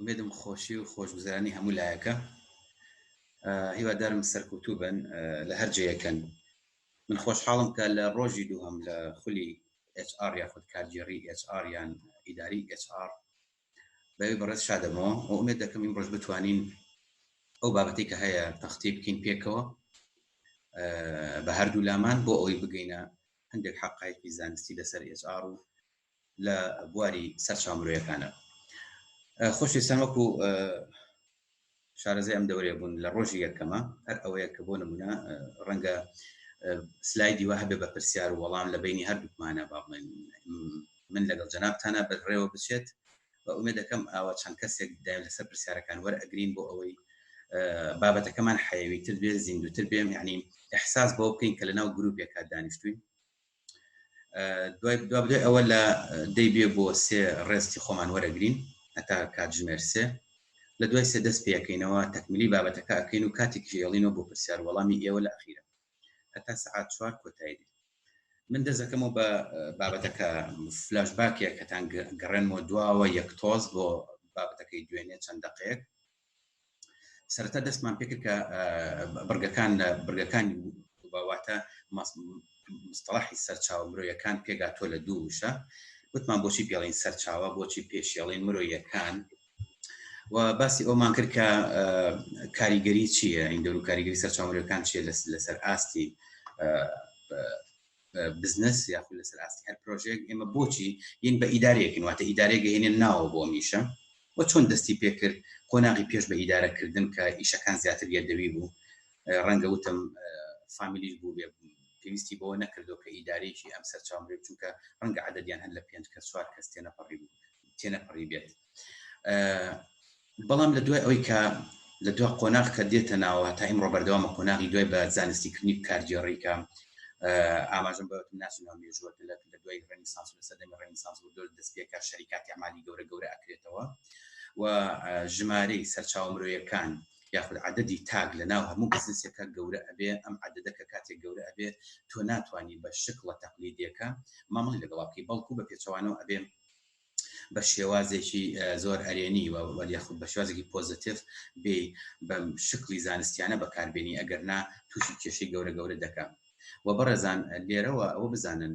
ومێدم خۆشی و خۆشگوزارانی هەموو لایەکە هیوادارم سەرکەوتوو بن لە هەر جێیەکەن. من خۆشحاڵم کە لە ڕۆژی دووهەم لە خولی HR یاخود کارگێڕی HR یان ئیداری HR بەوێ بەڕێز شادەمەوە و ئومێد دەکەم ئیمڕۆژ بتوانین ئەو بابەتی کە هەیە تەختی بکەین پێکەوە بە هەردوو لامان بۆ ئەوەی بگەینە هەندێک حەقایقی زانستی لەسەر HR و لە بواری سەرچاومرۆیەکانە. خۆشویستان وەکو شارەزای ئەم دەورێ بوون لە ڕۆژی یەکەمە هەر ئەوەیە کە بۆ نمونە ڕەنگە سلایدی وا هەبێ بە پرسیار و وەڵام لە بینی هەردووکمانە باڵێن من لەگەڵ جەنابتانە بەڕێوە بچێت و ئومێد دەکەم ئاوا چەند کەسێک دایم لەسەر پرسیارەکان وەرئەگرین بۆ ئەوەی بابەتەکەمان حەیویتر بێ زیندووتر بێم، یعنی ئیحساس بۆ بکەین کە لەناو گروپێکا دانیشتوین. دوای ئەوە لە دەیبێ بۆ سێ ڕێستی خۆمان وەرەگرین هەتا کاتژمێر سێ، لە دوای سێ دەست پێەکەینەوە تەکمیلی بابەتەکە ئەکەین و کاتێکی ژێڵینەوە بۆ پرسیار وەڵامی ئێوە لە ئەخیرە هەتا سەعات 4 کۆتایی. من دەزەکەمەوە بە بابەتەکە فلاشباکێک کەتان گەڕێنەوە دواوە یەک تۆز بۆ بابەتەکەی دوێنێ چەند دقەیەک. سەرەتا دەستمان پێکرد کە بڕگەکانی باواتە مستەڵاحی سەرچاوە مرۆیەکان پێگاتۆ لە دوو وشە. وتمان بۆچی پێڵین سەرچاوە، بۆچی پێشێڵین مرۆیەکان، و باسی ئەومان کرد کە کاریگەری چییە، این دەور و کاریگەری سەرچاومرۆیەکان چیە لەسەر ئاستی بزنس یاخود لەسەر ئاستی هەر پرۆژێک ئێمە بۆچی یەن بە ئیدارەیەکن واتە ئیدارەیەک هێنێن ناوە بۆ میشە و چۆن دەستی پێکرد قۆناغی پێش بە ئیدارەکردن کە ئیشەکان زیاتر یەدەوی بوو. ڕەنگە وتم فامیلیش بوو بێ پێویستی بۆ نەکردو کە ئیدارێکی ئەم سەرچاومرۆی چونکە ڕەنگە عەدەدیان هەر لە 5 کەس 4 کەس تێنەپەڕی بێت. بەڵام لە دوای ئەوەی کە لە دوای قۆناغ کە دێتە ناوە تا ئیمڕۆ بەردەوامە قۆناغی دوای بە زانستیکردنی کارگێڕی کە ئاماژەم بەوەتم ناچینەوە مێژووە لە دوای ڕێنیسانس و لە سەردەمی ڕێنیسانس و دەست پێکە شەریکاتی ئەعمالی گەورە ئەکرێتەوە و ژمارەی سەرچاومرۆیەکان یاخود عەدەدی تاگ لە ناو هەموو بزنسێکە گەورە ئەبێ. ئەم عەدەدەکە کاتێک گەورە ئەبێ تۆ ناتوانانی بە شکڵە تەقلیدیەکە مامەڵی لەگەڵا بکەی، بەڵکو بە پێچەوانەوە ئەبێ بە شێوازێکی زۆر ئەرێنی و یاخود بە شێوازێکی پۆزتیڤ بێ بەم شکلی زانستیانە بەکاربێنی، ئەگەر نا تووشی کێشەی گەورە دەکا. و بەڕێزان لێرەوە ئەوە بزانن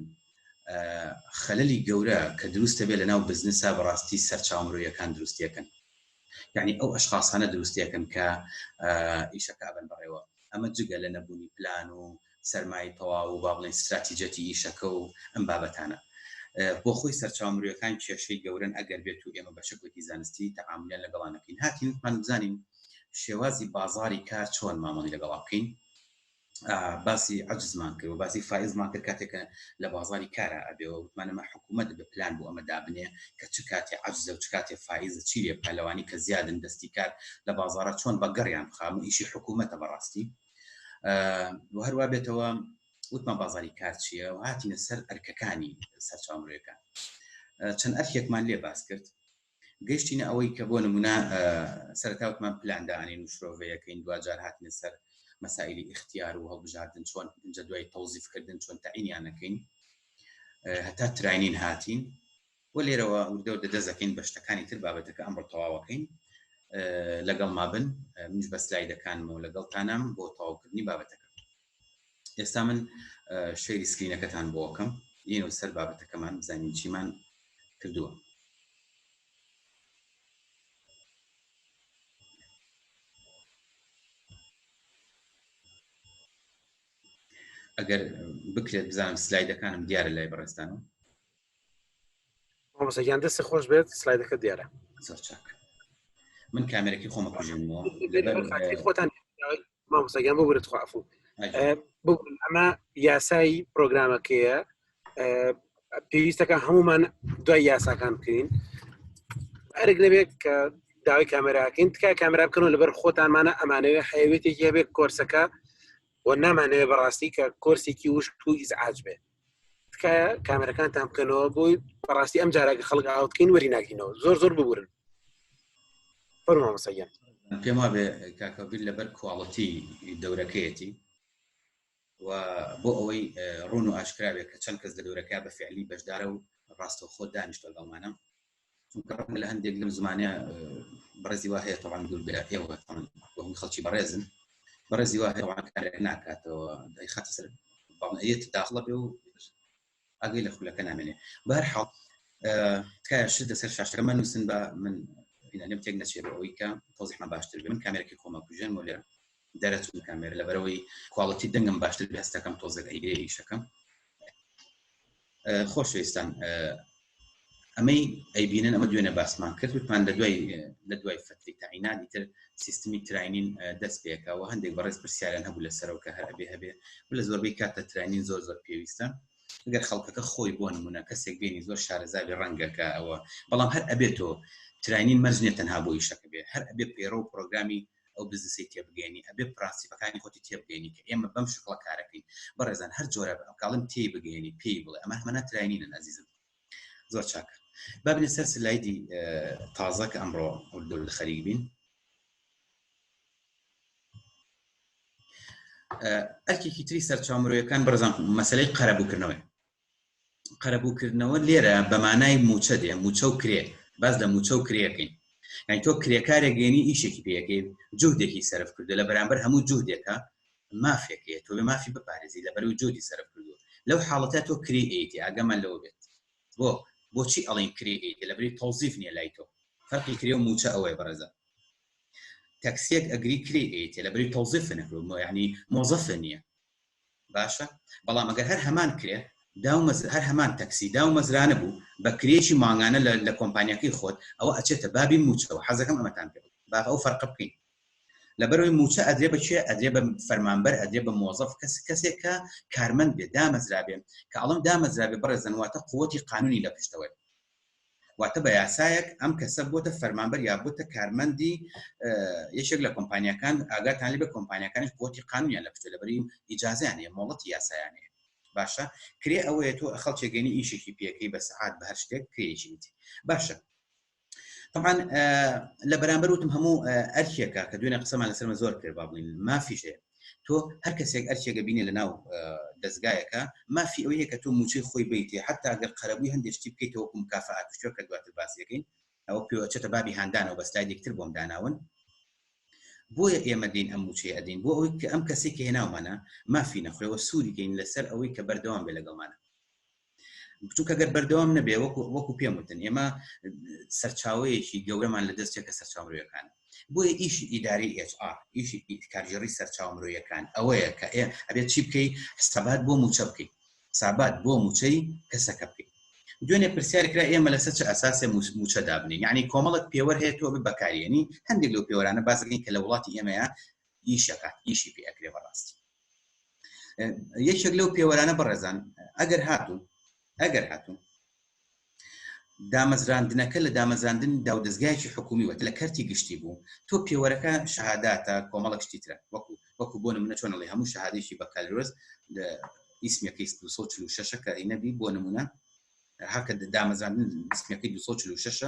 خەلەلی گەورە کە دروستە بێ لە ناو بزنسا بەڕاستی سەرچاومرۆیەکان دروستیەکەن، یعنی ئەو ئەشخاصانە دروستیەکەن کە ئیشەکە بن بڕێوە. ئەمە جگە لە نەبوونی پلان و سەرمای تەواو و با بڵێن استراتیجەتی ئیشەکە و ئەم بابەتانە بۆ خۆی سەرچاومرۆیەکان کێشەی گەورن ئەگەر بێت و ئێمە بە شکلێکی زانستی تەعاملیان لەگەڵانەکەین. هاتی وتمان بزانین شێوازی بازاری کار چۆن مامەڵی لەگەڵا بکەین. باسی عەجزمان کرد و باسی فایزمان کرد کاتێکە لە بازاری کارە ئەبێەوە وتمانەمە حکوومەت بە پلان بۆ ئەمە دابنێ کە چ کاتێ عەجزە و چ کاتێ فایزە چی لێ پەلەوانی کە زیادن دەستی کار لە بازارە چۆن بە گەڕیان بخام ئیشی حکوومەتە بەڕاستی و هەروە بێتەوە وتمان بازاری کار چییە و هاتینە سەر ئەرکەکانی سەرچاومرۆیەکان. چەند ئەرکێکمان لێ باس کرد. گەیشتینە ئەوەی کە بۆ نمونە سەرەتا وتمان پلاندانین و شرۆڤەیەکەین، دوجار هاتینە سەر مەسائلی اختیار و هەڵبژاردن چۆن اینجا دوای تەوزیفکردن چۆن تەعینیانەکەین هەتا تراینین هاتین و لێرەوە وردەوە دەدەزەکەین بە شتەکانی تر بابەتەکە ئەمڕۆ تەواوەکەین لەگەڵ مابن منش بە سلایدەکانمەوە لەگەڵتانم بۆ تەواوکردنی بابەتەکە. ئێستا من شەیری سکرینەکەتان بۆکەم یەنەوە سەر بابەتەکەمان بزانین چیمان کردووە. ئەگەر بکرێت بزانم سلایدەکانم دیارە لای بەڕێستانەوە. مامۆستاگیان دەستی خۆش بێت سلایدەکە دیارە. زۆر چاک. من کامێرەکی خۆمە کوژێنمەوە خۆتان مامۆستاگیان ببورێت خوافو ئەمە یاسای پرۆگرامەکەیە پێویستەکە هەمومان دوای یاساکان بکەین. ئەرێک نەبێت کە داوای کامێراکەین تکای کامێرا بکەن و لەبەر خۆتانمانە ئەمانەوێ حەیەوێتێکی هەبێت کۆرسەکە و نامانەوێت بەڕاستی کە کۆرسێکی وشک و ئیزعاج بێت. تکایە کامێرەکانتان بکەنەوە بۆی بەڕاستی ئەم جارێک خەڵک ئاوتکەین وەری ناگینەوە زۆر ببورن. فەرموو مامۆستاگیان. پێم وابێ کاکەبیر لەبەر کواڵەتی دەورەکەیەتی و بۆ ئەوەی ڕوون و ئاشکرا بێت کە چەند کەس لە دەورەکە بە فعلی بەشدارە و ڕاستەوخۆ دانیشتە لەگەڵمانە لە هەندێک لەم زمانە بەڕێزی وا هەیە طبعا دوور بێ ئێوە وهم خەڵکی بەڕێزن بەڕێزی وا هەیە کارێک ناکاتەوە خاتە سەر باڵەیەت داخڵە بێ و ئەگەی لە خولەکە نامێنێ بەهەرحاڵ تکایە شت لەسەر شاشەکەمە نووسن بە من لێم تێک نەچێت بەوەی کە تۆزیحمە باشتر بێ من کامێرەی کۆمەکوژێن و لێرە دەرەچوون کامێرە لەبەرەوەی کواڵەتی دەنگم باشتر بێ هەستەکەم تۆزێک ئەیگرێ ئیشەکەم خۆشەویستان ئەمەی ئەیبینن ئەمە دوێنێ باسمان کرد وتمان لە دوای فتری تاعیناتی تر سیستمی تراینین دەست پێکەوە هەندێک بەڕێز پرسیاریان هەبوو لەسەرەوە کە هەر هەبێ لە زۆربەی کاتە تراینین زۆر پێویستە ئەگەر خەڵکەکە خۆی بۆ نمونە کەسێک بینی زۆر شارەزاوی ڕەنگەکە ئەوە بەڵام هەر ئەبێتەوە تراینین مەرج نیە تەنها بۆ ئیشەکە بێ هەر ئەبێ پێڕە و پرۆگرامی ئەو بزنسی تێبگەینی ئەبێ پراسیفەکانی خۆتی تێبگەینی کە ئێمە بەم شکڵە کارەکەین بەڕێزان هەر جۆرە ئەوکاڵم تێی بگەینی پێی بڵێ ئەمە هەمە تراینینن ئەزیزم زۆر چاکە بابنێ سەر سلایدی تازە کە ئەمڕۆ لە خەریک بین ئەرکێکی تری سەرچاومرۆیەکان بەڕێزان مەسەلەی قەرەبووکردنەوە لێرە بەمانای موچە دێ موچە و کرێ باز لە موچە و کرێەکەین یعنی تۆ کرێکارێک گەێنی ئیشێکی پێەکەی جوودێکی سەرف کردو لە بەرامبەر هەموو جوودێکە مافێکەیە تۆ بێ مافی بپارێزی لەبەرەوەی جوودی سەرف کردو لەو حاڵەتە تۆ کرێ ئەیتی ئاگەمان لەوە بێت بۆچی ئەڵین کرێ ئەیتی لەبەری تەوزیف نییە لای تۆ فەرقی کرێ و موچە ئەوەی بەڕێزە تاکسیەک ئەگری کرێ ئەیتی لەبەری تەوزیف نەکرد یعنی مۆزەفە نییە باشە بەڵام ئەگەر هەر هەمان کرێ هەر هەمان تەکسی دا و مەزرانە بوو بە کرێکی ماگانە لە کۆمپانیەکەی خۆت ئەوە ئەچێتە بابی موچەوە حەزەکەم ئەمەتان پێ با ئەو فەرقە بکەین لەبەرەوەی موچە ئەدرێ بەچێ ئەدرێ بە فەرمانبەر ئەدرێ بە مۆزەف کەسێک کە کارمەند بێ دامەزرابێ کە ئەڵم دامەزرابێ بەڕێزن واتە قووەتی قانونی لە پشتەوەی واتە بە یاسایەک ئەم کەسە بۆتە فەرمانبەر یا بۆتە کارمەندی یەکێک لە کۆمپانیەکان ئاگاتان لێ بە کۆمپانیەکانیش قووەتی قانونیان لە پشتە لەبەری ئیجازەیان هەیە مۆڵەتی یاسایانەیە باشە کرێ ئەوەیە تۆ خەڵکێگەنی ئیشێکی پێەکەی بە سەعات بە هەر شتێک کرێکی وتی باشە طبعا لە بەرامبەر وتم هەموو ئەرکێکە کە دوێنێ قسەمان لەسەرمە زۆر کرد با بڵین مافیشەیە تۆ هەر کەسێک ئەرکێکە بینێ لە ناو دەستگایەکە مافی ئەوەیە کە تۆ موچەی خۆی بیتێ حتا ئەگەر قەرەبووی هەندێک شتی بکەیتەوە وەکو مکافات شتێک کە دواتر باسیەکەین ئەوە پێوەچێتە بابی هاندانەوە بە سلایدێکتر بۆم داناون بۆیە ئێمە دین ئەم موچەی ئەدین بۆ ئەوەی کە ئەم کەسێک کە هێناومانە مافی نەخورێەوە سووری گەین لەسەر ئەوەی کە بەردەوام بێ لەگەڵمانە چونکە گەر بەردەوام نەبێ وەکو پێم وتن ئێمە سەرچاوەیەکی گەورەمان لە دەستێکە سەرچاومرۆیەکان بۆیە ئیشی ئیداری HR ئیشی کارژێڕی سەرچاومرۆیەکان ئەوەیە کە ئەبێت چی بکەی حسابات بۆ موچە بکەیت حسابات بۆ موچەی کەسەکە بکەیت دوێنێ پرسیارکرا ئێمە لەسەر چ ئەساسێ موچە دابنین یعنی کۆمەڵک پێوەەر هەیە تۆ بەکارێنی هەندێک لەو پێوەرانە بازەکەین کە لە وڵاتی ئێمەیە ئیشەکات ئیشی پێ ئەکرێ بەڕاستی یەکێک لەو پێوەرانە بەڕێزان ئەگەر هاتوو دامەزراندنەکە لە دامەزراندن داودەستگایەکی حکومی وەت لە کەرتی گشتی بوو تۆ پێوەرەکە شەهاداتە کۆمەڵک شتی ترە وەکو بۆ نمونە چۆنەڵێ هەموو شەهادەیەکی بەکالۆرس ئیسمەکەی 246 کە ئینەبی بۆ نمونە هەکە دامەزراندن ئیسمەکەی 246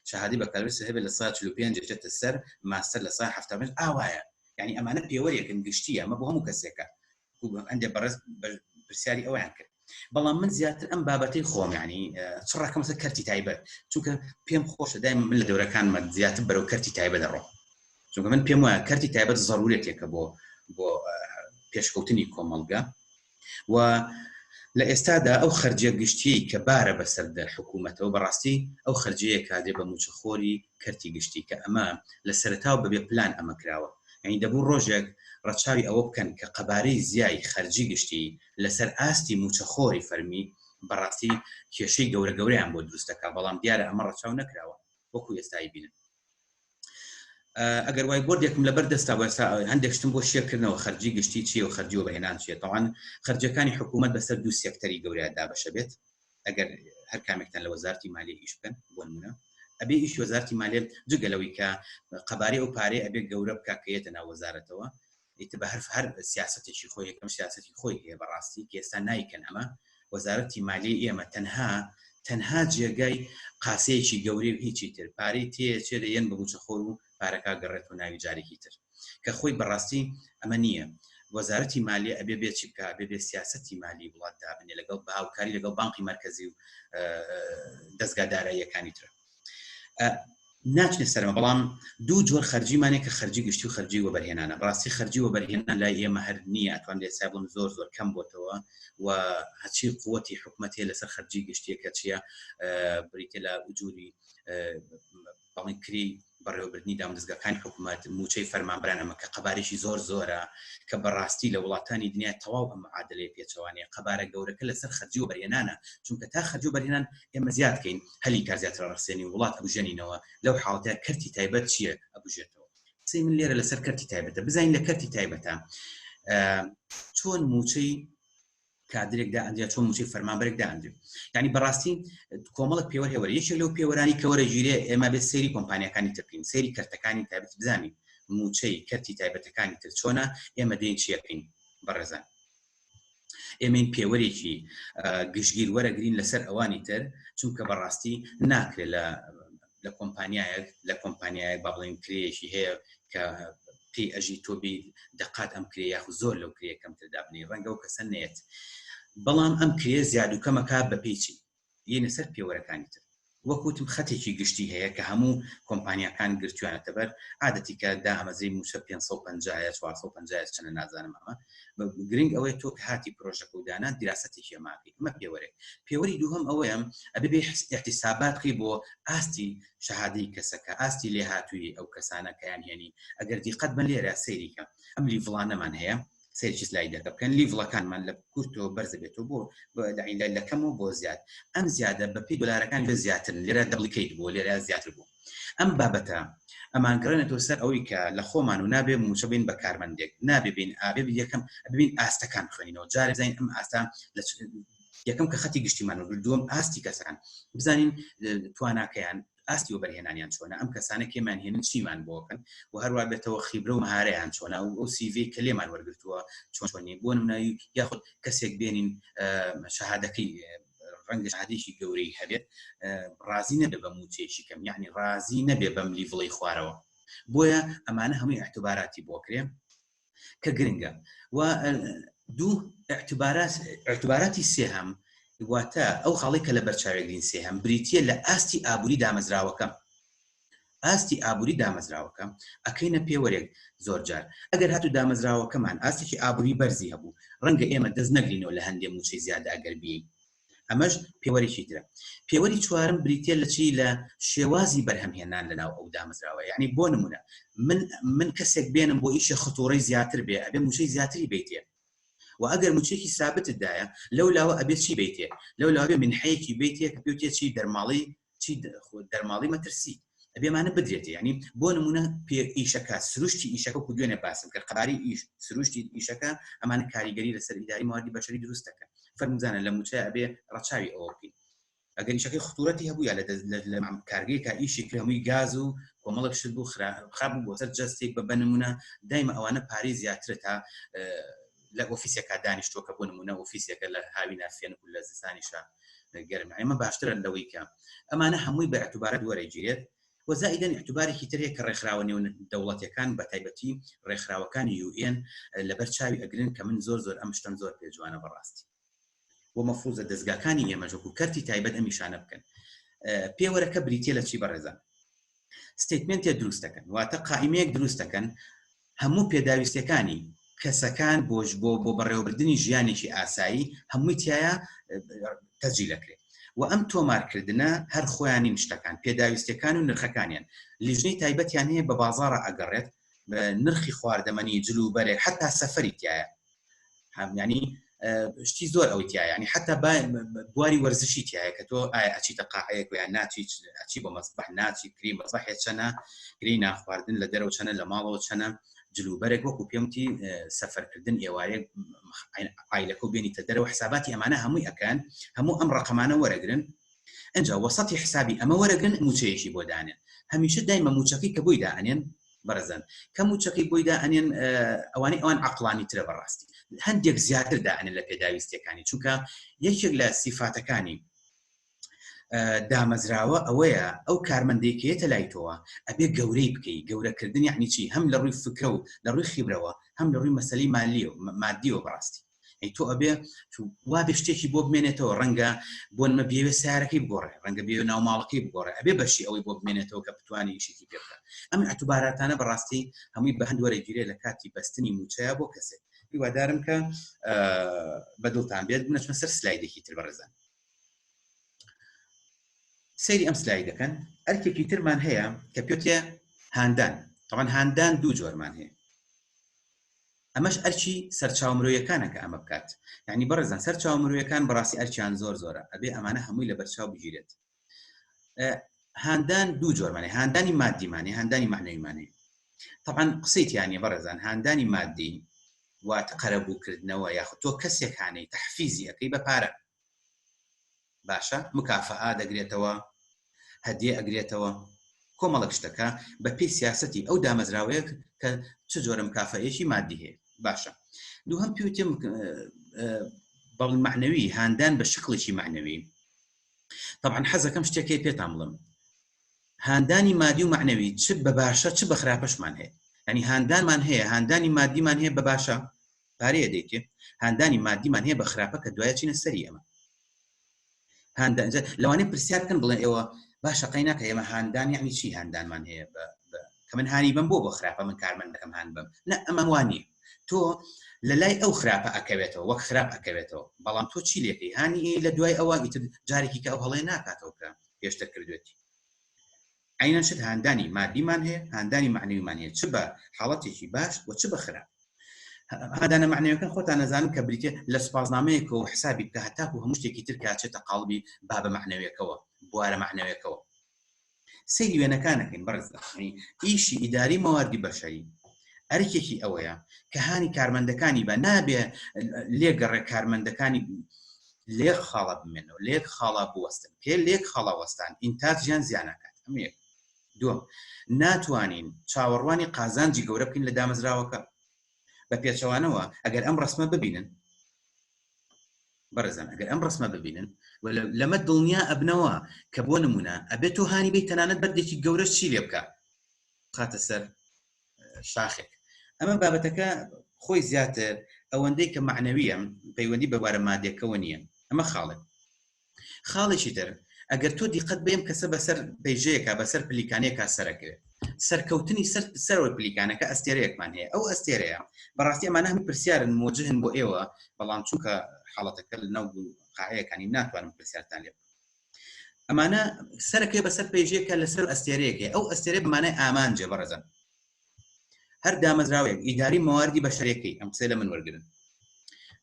شەهادەی بەکالۆرس هەبێت لە 145 جێتە سەر ماستەر لە 175 ئاوایە یعنی ئەمانە پێوەرێکن گشتیە ئەمە بۆ هەموو کەسێکە ئەندێ بەڕێز پرسیاری ئەویان کرد بەڵام من زیاتر ئەم بابەتەی خۆم ینی چڕەکەم سەر کەرتی تایبەت چونکە پێم خۆشە دایما من لە دەورەکانمە زیاتر بەرەو کەرتی تایبەت دەڕۆم چونکە من پێم وایە کەرتی تایبەت ضرورەتێکە بۆ پێشکەوتنی کۆمەڵگە و لە ئێستادا ئەو خەرجیە گشتی کە بارە بەسەر حکوومەتەوە بەڕاستی ئەو خەرجەیە کادێ بە موچەخۆری کەرتی گشتی کە ئەمە لە سەرتاو بەبێ پلان ئەمە کراوە یعنی دەبوو ڕۆژێک ڕەچاوی ئەوە بکەن کە قەبارەی زیای خەرجی گشتی لەسەر ئاستی موچەخۆری فەرمی بەڕاستی کێشەی گەورەیان بۆ دروستەکە بەڵام دیارە ئەمە ڕەچاو نەکراوە وەکو ئێستای بینن ئەگەر وای بۆردێکم لەبەر دەستا هەندێک شتم بۆ شێرکردنەوە خەرجی گشتی چیە و خەرجی و بەهێنان چیە تەواوان خەرجەکانی حکوومەت بەسەر دوو سێکتەری گەورەیە دابەشە بێت ئەگەر هەر کامێکتان لە وەزارەتی مالیە ئیش بکەن بۆ نمونە ئەبێ ئیش وەزارەتی مالیە جگەلەوەی کە قەبارەی ئەو پارەی ئەبێ گەورە بکەکەیەتە ناو وەزارەتەوە ئیتر بە هەر سیاسەتێکی خۆی یەکەم سیاسەتی خۆی هەیە بەڕاستی کە ئێستا نایکەن ئەمە وەزارەتی مالیە ئێمە تەنها جێگای قاسەیەکی گەورەی و هیچی تر پارەی تێچێ دەیەن بە موچەخۆر و پارەکە گەڕێتەوە ناوی جارێکی تر کە خۆی بەڕاستی ئەمە نییە وەزارەتی مالیە ئەبێ بێت چی بکە ئەبێ سیاسەتی مالی وڵات دابنێ لەگەڵ بە هاوکاری لەگەڵ بانقی مرکزی و دەستگا داراییەکانی تر ناچنە سەرمە بەڵام دوو جۆر خەرجیمانێک کە خەرجی گشتی و خەرجی وەبەرهێنانە بەڕاستی خەرجی وەبەرهێنان لای ئێمە هەر نییە ئەتوان لێ سابڵم زۆر کەم بۆتەوە و هەچی قووەتی حکومەتێ لەسەر خەرجی گشتیە کە چیە بریتە لە وجوری بەڵێنکری بەڕێوەبردننی دامدەستگاکانی حکوومەت موچەی فەرمانبەران ئەمە کە قەبارێکی زۆرە کە بەڕاستی لە وڵاتانی دنیا تەواو ئەم عادلەیە پێچەوانەیە قەبارە گەورەکە لەسەر خەرجی وەبەرهێنانە چونکە تا خەرجی وەبەرهێنان ئێمە زیادکەین هەلی کار زیاتر ڕەخسێنی وڵات ئەبوژێنینەوە لەو حاڵەتە کەرتی تایبەت چییە ئەبوژێتەوە قسەی من لێرە لەسەر کەرتی تایبەتە بزانین لە کەرتی تایبەتە چۆن موچەی کادرێکدا ئەندیا چۆن موچەی فەرمانبەرێکدا ئەندێ یعنی بەڕاستی کۆمەڵک پێوە هێوەرە یەکێک لەو پێوەرانی کە وەرەگیرێ ئێمە بێت سەیری کۆمپانیەکانی ترکین سەیری کەرتەکانی تایبەت بزانین موچەی کەرتی تایبەتەکانی تر چۆنە ئێمە دێین چیەکەین بەڕێزان ئێمە پێوەرێکی گشتگیر وەرەگرین لەسەر ئەوانی تر چونکە بەڕاستی ناکرێت لە کۆمپانیایەک با بڵێن کرێیەکی هەیە کە پێی ئەژی تۆبی دەقات ئەم کرێ یاخو زۆر لەو کرێ کەمتردا بنێ ڕەنگە و کەسە نێت بەڵام ئەم کرێ زیاد و کەمەکە بە پێیچی یەنە سەر پێوەرەکانی تر وەکوتم خەتێکی گشتی هەیە کە هەموو کۆمپانیەکان گرتویانەتە بەر عادەتی کە دامەزەی موچە 550 450 چەنە نازانم ئەمە گرنگ ئەوەیە تۆ کە هاتی پرۆژەکە و دانان دیراسەتێکی ئەماکەی ئەمە پێوەرێک پێوەری دووهەم ئەوەیە ئەبێ بێ احتیساباتکەی بۆ ئاستی شەهادەی کەسەکە ئاستی لێ هاتووی ئەو کەسانە کەیان هێنی ئەگەر دیقەت بن لێرە سەیریکە ئەم لیڤڵانەمان هەیە سەیرکی سلای دەکە بکەن لیڤڵەکانمان لە کورتەوە بەرزە بێتەوە بۆ لە کەمەوە بۆ زیاد ئەم زیادە بە پێی دۆلارەکان بە زیاتر لێرە دەبلیکیت بۆ لێرە زیاتر بوو ئەم بابەتە ئەمانگەڕێنێتەوە سەر ئەوەی کە لە خۆمان و نابێ موچە بین بە کارمەندێک نابێ بین ئابێ یەکەم ببین ئاستەکان بخوێنینەوە جارێ بزانین ئەم ئاستا یەکەم کە خەتی گشتیمانەوە دووەم ئاستی کەسەکان بزانین تواناکەیان ئاستی وەبەرهێنانیان چۆنە ئەم کەسانە کێمان هێنن چیمان بۆکەن و هەروە بێتەوە خیبرە و مهارەیان چۆنە و ئەو سیڤی کە لێمان وەرگرتووە چۆنی بۆ نمونایی یاخود کەسێک بێنین شەهادەکەی ڕەنگە شەهادەیەکی گەورەی هەبێت ڕازی نەبێ بە موچەیەکی کەم یعنی ڕازی نەبێ بەم لیڤڵەی خوارەوە بۆیە ئەمانە هەمووی اعتباراتی بۆ کرێ کە گرنگە و دوو اعتباراتی سێهەم واتە ئەو خاڵی کە لە بەرچاوێگرین سێهەم بریتیە لە ئاستی ئابووری دامەزراوەکە ئاستی ئابووری دامەزراوەکە ئەکەینە پێوەرێک زۆر جار ئەگەر هاتو دامەزراوەکەمان ئاستێکی ئابووری بەرزی هەبوو ڕەنگە ئێمە دەست نەگرینەوە لە هەندێک موچەی زیادە ئەگەر بین ئەمەش پێوەرێکی ترە پێوەری چوارم بریتیە لە چی لە شێوازی بەرهەمهێنان لەناو ئەو دامەزراوە یعنی بۆ نمونە من کەسێک بێنم بۆ ئیشە خطوڕەی زیاتر بێ ئەبێ موچەی زیاتری بیتێ و ئەگەر موچێکی سابتدایە لەو لاوە ئەبێت چی بیتێ لەو لاوێ منحەیەکی بیتێ کە پێوتێ چی دەرماڵی مەترسی ئەبێمانە بدرێتێ یعنی بۆ نمونە پێ ئیشەکە سروشتی ئیشەکە و دوێنێ باسم کرد قەباری ئیش سروشتی ئیشەکە ئەمانە کاریگەری لەسەر ئیداری مواردی بەشەری دروستەکە فەرموزانە لە موچە ئەبێ ڕەچاوی ئەوە بکەین ئەگەر ئیشەکەی خطورەتی هەبوو یا لە کارگەیەکە ئیشی کرد هەمووی گاز و کۆمەڵک شت بوو خراپ بوو بۆ سەر جەستێک بە نمونە دایمە ئەوانە پارەی زیاترە تا لە ئۆفیسێکە دانیشتۆکە بۆ نمونە ئۆفیسێکە لە هاوی نافێن و لە زستانیشە گەرمە ئێمە باشترە لەوەی کە ئەمانە هەمووی بە اعتبارات وەرەگیرێت وەزائیدەن اعتبارێکی ترێ کە ڕێکخراوە نێو دەوڵەتەکان بە تایبەتی ڕێکخراوەکانی UN لەبەر چاوی ئەگرن کە من زۆر ئەم شتم زۆر پێجوانە بەڕاستی و مەفروضە دەستگاکانی ئێمەژۆک و کەرتی تایبەت ئەمیشانە بکەن پێوەرەکە بریتیە لە چی بەڕێزان ستیتمنتێ دروستەکەن واتە قائیمەیەک دروستەکەن هەموو پێداویستەکانی کەسەکان بۆ بەڕێوەبردننی ژیانێکی ئاسایی هەمووی تایە تەسجیلەکرێت و ئەم تۆمارکردنە هەر خۆیانی شتەکان پێداویستەکان و نرخەکانیان لیژنەی تایبەتیان هەیە بە بازاڕە ئەگەڕێت نرخی خواردەمەنی جلوبەرێک حتا سەفەری تایە ینی شتی زۆر ئەوی تایە ینی حتا بواری وەرزشی تایە کە تۆ ئایا ئەچیتە قاعەیەک یان ناچی ئەچی بۆ مەسبەح ناچی کری مەسبەحێ چەنە گری ناخواردن لە دەرەوە چەنە لە ماڵەوە چەنە جلوبەرێک وەکو پێمتی سەفەرکردن ئێوارێک عیلەکە و بێنیتە دەرەوە حساباتی ئەمانە هەمووی ئەکەن هەموو ئەم ڕقەمانە وەرەگرن ئەنجا وەسەتی حسابی ئەمە وەرەگرن موچەیەکی بۆ دانێن هەمیشە دایمە موچەکەی کە بۆی دائەنێن بەرەزان کە موچەکەی بۆی دائەنێن ئەوان عەقڵانی ترە بەڕاستی هەندێک زیاتر دائەنێن لە پێداویستەکانی چونکە یەکێک لە سیفاتەکانی دامەزراوە ئەوەیە ئەو کارمەندێکێتە لای تۆوە ئەبێ گەورەی بکەی گەورەکردن یعنی چی هەم لە ڕووی فکرە و لە ڕووی خیبرەوە هەم لە ڕووی مەسەلەی مادی و بەڕاستی تۆ ئەبێ وا بێ شتێکی بۆ بمێنێتەوە ڕەنگە بۆ نمە بێوێ سیارەکەی بگۆڕێ ڕەنگە بێ ناوماڵەکەی بگۆڕێ ئەبێ بەشی ئەوەی بۆ بمێنێتەوە کە بتوانانی شتێکی پێ بکات ئەم ئەتوباراتانە بەڕاستی هەمووی بە هەندوەرە گیرێ لە کاتی بەستنی موچەیە بۆ کەسێک هیوادارم کە بەدڵتان بێت بنەچمە سەر سلایدێکی تر بەڕێزان سەیری ئەم سلایدەکەن ئەرکێکی ترمان هەیە کە پێوتێ هاندان طبعا هاندان دوو جۆرمان هەیە ئەمەش ئەرچی سەرچاومرۆیەکانە کە ئەمە بکات یعنی بەڕێزان سەرچاومرۆیەکان بەڕاستی ئەرچیان زۆرە ئەبێ ئەمانە هەمووی لە بەرچاو بگیرێت هاندان دوو جۆرمانێ هاندانی مادیمانێ هاندانی معنەویمانێ طبعا قسەیتیانە بەڕێزان هاندانی مادی واتە قەرەبووکردنەوە یاخود تۆ کەسێک هانەی تەحفیزی ئەەکەی بە پارە باشە مکافەئا دەگرێتەوە هەدیە ئەگرێتەوە کۆمەڵک شتەکە بە پێی سیاسەتی ئەو دامەزراوەیە کە چ جۆرە مکافەیەکی مادی هەیە باشە دووهەم پێوتێ بەڵ معنەوی هاندان بە شکڵێکی معنەوی طبعا حەزەکەم شتێکی پێتان بڵم هاندانی مادی و معنەوی چ بە باشە چ بە خراپەشمان هەیە ینی هاندانمان هەیە هاندانی مادیمان هەیە بە باشە پارەیە دەیتێ هاندانی مادیمان هەیە بە خراپە کە دوایە چینە سەری ئەمە هاندان لەوانەیە پرسیار بکەن بڵێن ئێوە باشە قەیناکە ئێمە هاندان یعنی چی هاندانمان هەیە کە من هانی بم بۆ خراپە من کارمەندەکەم هان بم نە ئەمە وانە تۆ لە لای ئەو خراپە ئەکەوێتەوە وەک خراپ ئەکەوێتەوە بەڵام تۆ چی لێکەی هانی لە دوای ئەوە ئیتر جارێکی کە ئەو هەڵێ ناکاتەوە کە پێشتر کردوێتی عینەن شت هاندانی مادیمان هەیە هاندانی معنەویمان هەیە چ بە حاڵەتێکی باش و چ بە خراپ هادانە معنەویەکان خۆتان نەزانن کە بریتێ لە سوپاسنامەیەکەوە و حسابی بکە هەتاکو هەموو شتێکی تر کاچێتە قاڵبی بابە معنەویەکەوە بوارە معنەویەکەوە سەیری وێنەکانەکەین بەڕێزانی ئیشی ئیداری مەواردی بەشەری ئەرکێکی ئەوەیە کە هانی کارمەندەکانی بە نابێ لێگەڕێ کارمەندەکانی لێک خاڵە بمێنەوە لێک خاڵا بوەستن پێ لێک خاڵا وەستان ئینتاج ژیان زیانەکات ئەمەیە دووەم ناتوانین چاوەڕوانی قازانجی گەورە بکەین لە دامەزراوەکە بە پێچەوانەوە ئەگەر ئەم ڕسمە ببینن بەڕێزان ئەگەر ئەم ڕسمە ببینن لەمە دڵنیا ئەبنەوە کە بۆ نمونە ئەبێت تۆ هانی بێت تەنانەت بەردێکی گەورە چی لێ بکە خاتە سەر شاخێک ئەمە بابەتەکە خۆی زیاتر ئەوەندەی کە معنەویە پەیوەندی بە وارە مادێکەوە نییە ئەمە خاڵێکی تر ئەگەر تۆ دیقەت بێم کەسە بەسەر پەیژەیەکە بەسەر پلیکانەیەکە سەرەکەوێت سەرکەوتنی سەرەوەی پلیکانەکە ئەستێرەیەکمان هەیە ئەو ئەستێرەیە بەڕاستی ئەمانە هەموو پرسیارن موجهن بۆ ئێوە بەڵام چونکە حاڵەتەکە لەناو قاعەیەکانی ناتوانم پرسیارتان لێ ئەمانە سەرەکەی بەسەر پەیژەیەکە لەسەر ئەستێرەیەکە ئەو ئەستێرە بمانای ئامانجێ بەڕێزان هەر دامەزراوەیەک ئیداری مەواردی بەشەریەکەی ئەم قسەی لە من وەرگرن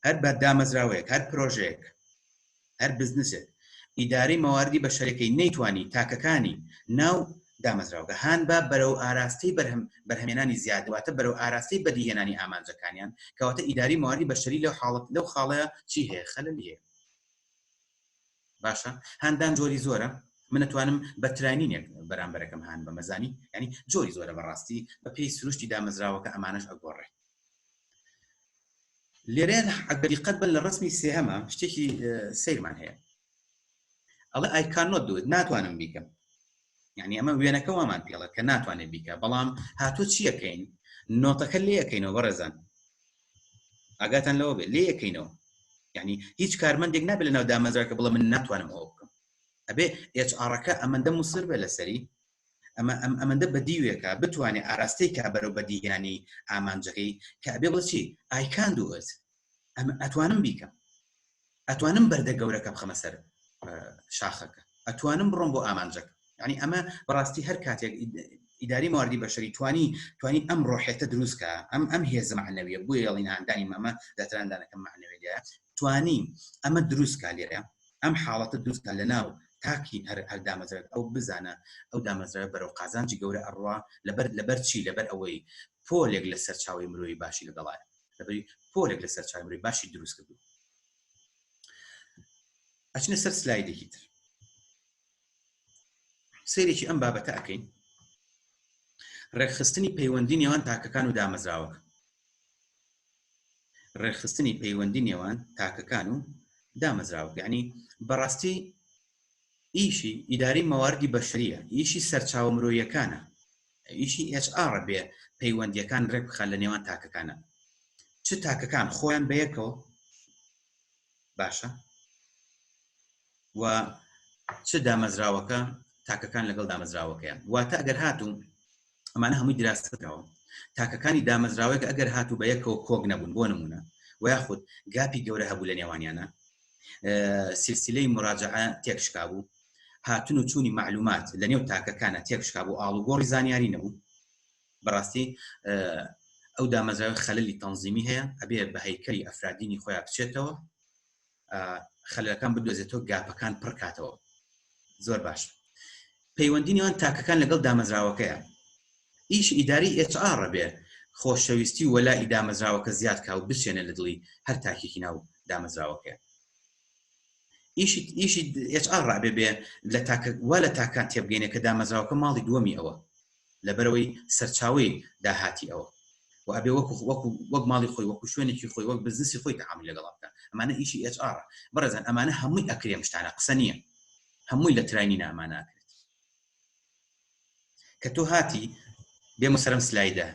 هەر بە دامەزراوەیەک هەر پرۆژەیەک هەر بزنسێک ئیداری مەواردی بەشەریەکەی نەیتوانی تاکەکانی ناو دامەزراوەکە هان بە بەرەو ئاراستەی بەرهەمێنانی زیادواتە بەرەو ئاراستەی بەدیهێنانی ئامانجەکانیان کەواتە ئیداری مەواردی بەشەری لەو خاڵەیە چی هەیە خەلەلی هەیە باشە هاندان جۆری زۆرە من نتوانم بە ترانینێک بەرامبەرەکەم هان بە مەزانی ینی جۆری زۆرە بەڕاستی بە پێی سروشتی دامەزراوەکە ئەمانەش ئەگۆڕێ لێرە ئەگەر دیقەت بن لە ڕسمی سێهەمە شتێکی سەیرمان هەیە ئەڵێ I cannot do it ناتوانم بیکەم یعنی ئەمە وێنەکە وامان پێڵێت کە ناتوانێت بیکە بەڵام هاتووە چی یەکەین نۆتەکە لێ یەکەینەوە بەڕێزان ئاگاتان لەوە بێت لێ یەکەینەوە یعنی هیچ کارمەندێک نابێت لە ناو دامەزراوەکە بڵێ من ناتوانم ئەوە بکەم ئەبێ HR-ەکە ئەمەندە موسر بێت لەسەری ئەمەندە بەدیوێکە بتوانێت ئاراستەی کا بەرەو بەدیهێنانی ئامانجەکەی کە ئەبێ بڵێ چی I can do it ئەتوانم بیکەم ئەتوانم بەردە گەورەکە بخەمە سەر شاخەکە ئەتوانم بڕۆم بۆ ئامانجەکە یعنی ئەمە بەڕاستی هەر کاتێک ئیداری مەواردی بەشەری توانی ئەم ڕۆحێتە دروستکە ئەم هێزە معنەویە بۆیە ئەڵین هاندانی مەمە دەتراندانەکەم معنەویە توانی ئەمە دروستکە لێرە ئەم حاڵەتە دروستکە لەناو تاکی هەر دامەزرێت ئەو بزانە ئەو دامەزرێت بەرەو قازانجی گەورە ئەڕوا لەبەر چی لەبەر ئەوەی پۆلێک لە سەرچاوی مرۆیی باشی لەگەڵایە لەبەری پۆلێک لە سەرچاوی مرۆیی باشی دروست کردو ئەچنە سەر سلایدێکی تر سەیرێکی ئەم بابەتە ئەکەین ڕێکخستنی پەیوەندی نێوان تاکەکان و دامەزراوەکە ڕێکخستنی پەیوەندی نێوان تاکەکان و دامەزراوەکە یعنی بەڕاستی ئیشی ئیداری مەواردی بەشەریە ئیشی سەرچاوە مرۆییەکانە ئیشی HR بێ پەیوەندیەکان ڕێک بخەن لە نێوان تاکەکانە چ تاکەکان خۆیان بەیەکەوە باشە و چ دامەزراوەکە تاکەکان لەگەڵ دامەزراوەکەیان واتە ئەگەر هاتوو ئەمانە هەمووی دراستەکەەوە تاکەکانی دامەزراوەیەک ئەگەر هاتوو بە یەکەوە کۆک نەبوون بۆ نمونە و یاخود گاپی گەورە هەبوو لە نێوانیانە سلسلەی مراجعە تێکشکا بوو هاتون و چوونی معلومات لە نێو تاکەکانە تێکشکا بوو ئاڵوگۆڕی زانیاری نەبوو بەڕاستی ئەو دامەزراوە خەلەلی تەنزیمی هەیە ئەبێ بە هەیکەلی ئەفرادینی خۆیان بچێتەوە خەلەکان بدۆزێتەوە گاپەکان پڕکاتەوە زۆر باش پەیوەندینیان تاکەکان لەگەڵ دامەزراوەکەیە ئیش ئیداری HR بێ خۆشەویستی وەلای دامەزراوەکە زیاد کا و بچێنە لە دڵی هەر تاکێکی ناو دامەزراوەکە ئیشی HR ڕابێ بێ لە تاکە وا لە تاکان تێبگەینە کە دامەزراوەکە ماڵی دووەمی ئەوە لەبەرەوەی سەرچاوەی داهاتی ئەوە و ئەبێ وەک ماڵی خۆی وەکو شوێنێکی خۆی وەک بزنسی خۆی تەعامل لەگەڵ بکات ئەمانە ئیشی HR بەڕێزان ئەمانە هەمووی ئەکرێ شتانە قسە نییە هەمووی لە تراینی ئەمانە ئەکرێت کە تۆ هاتی بێمە سەرم سلایدە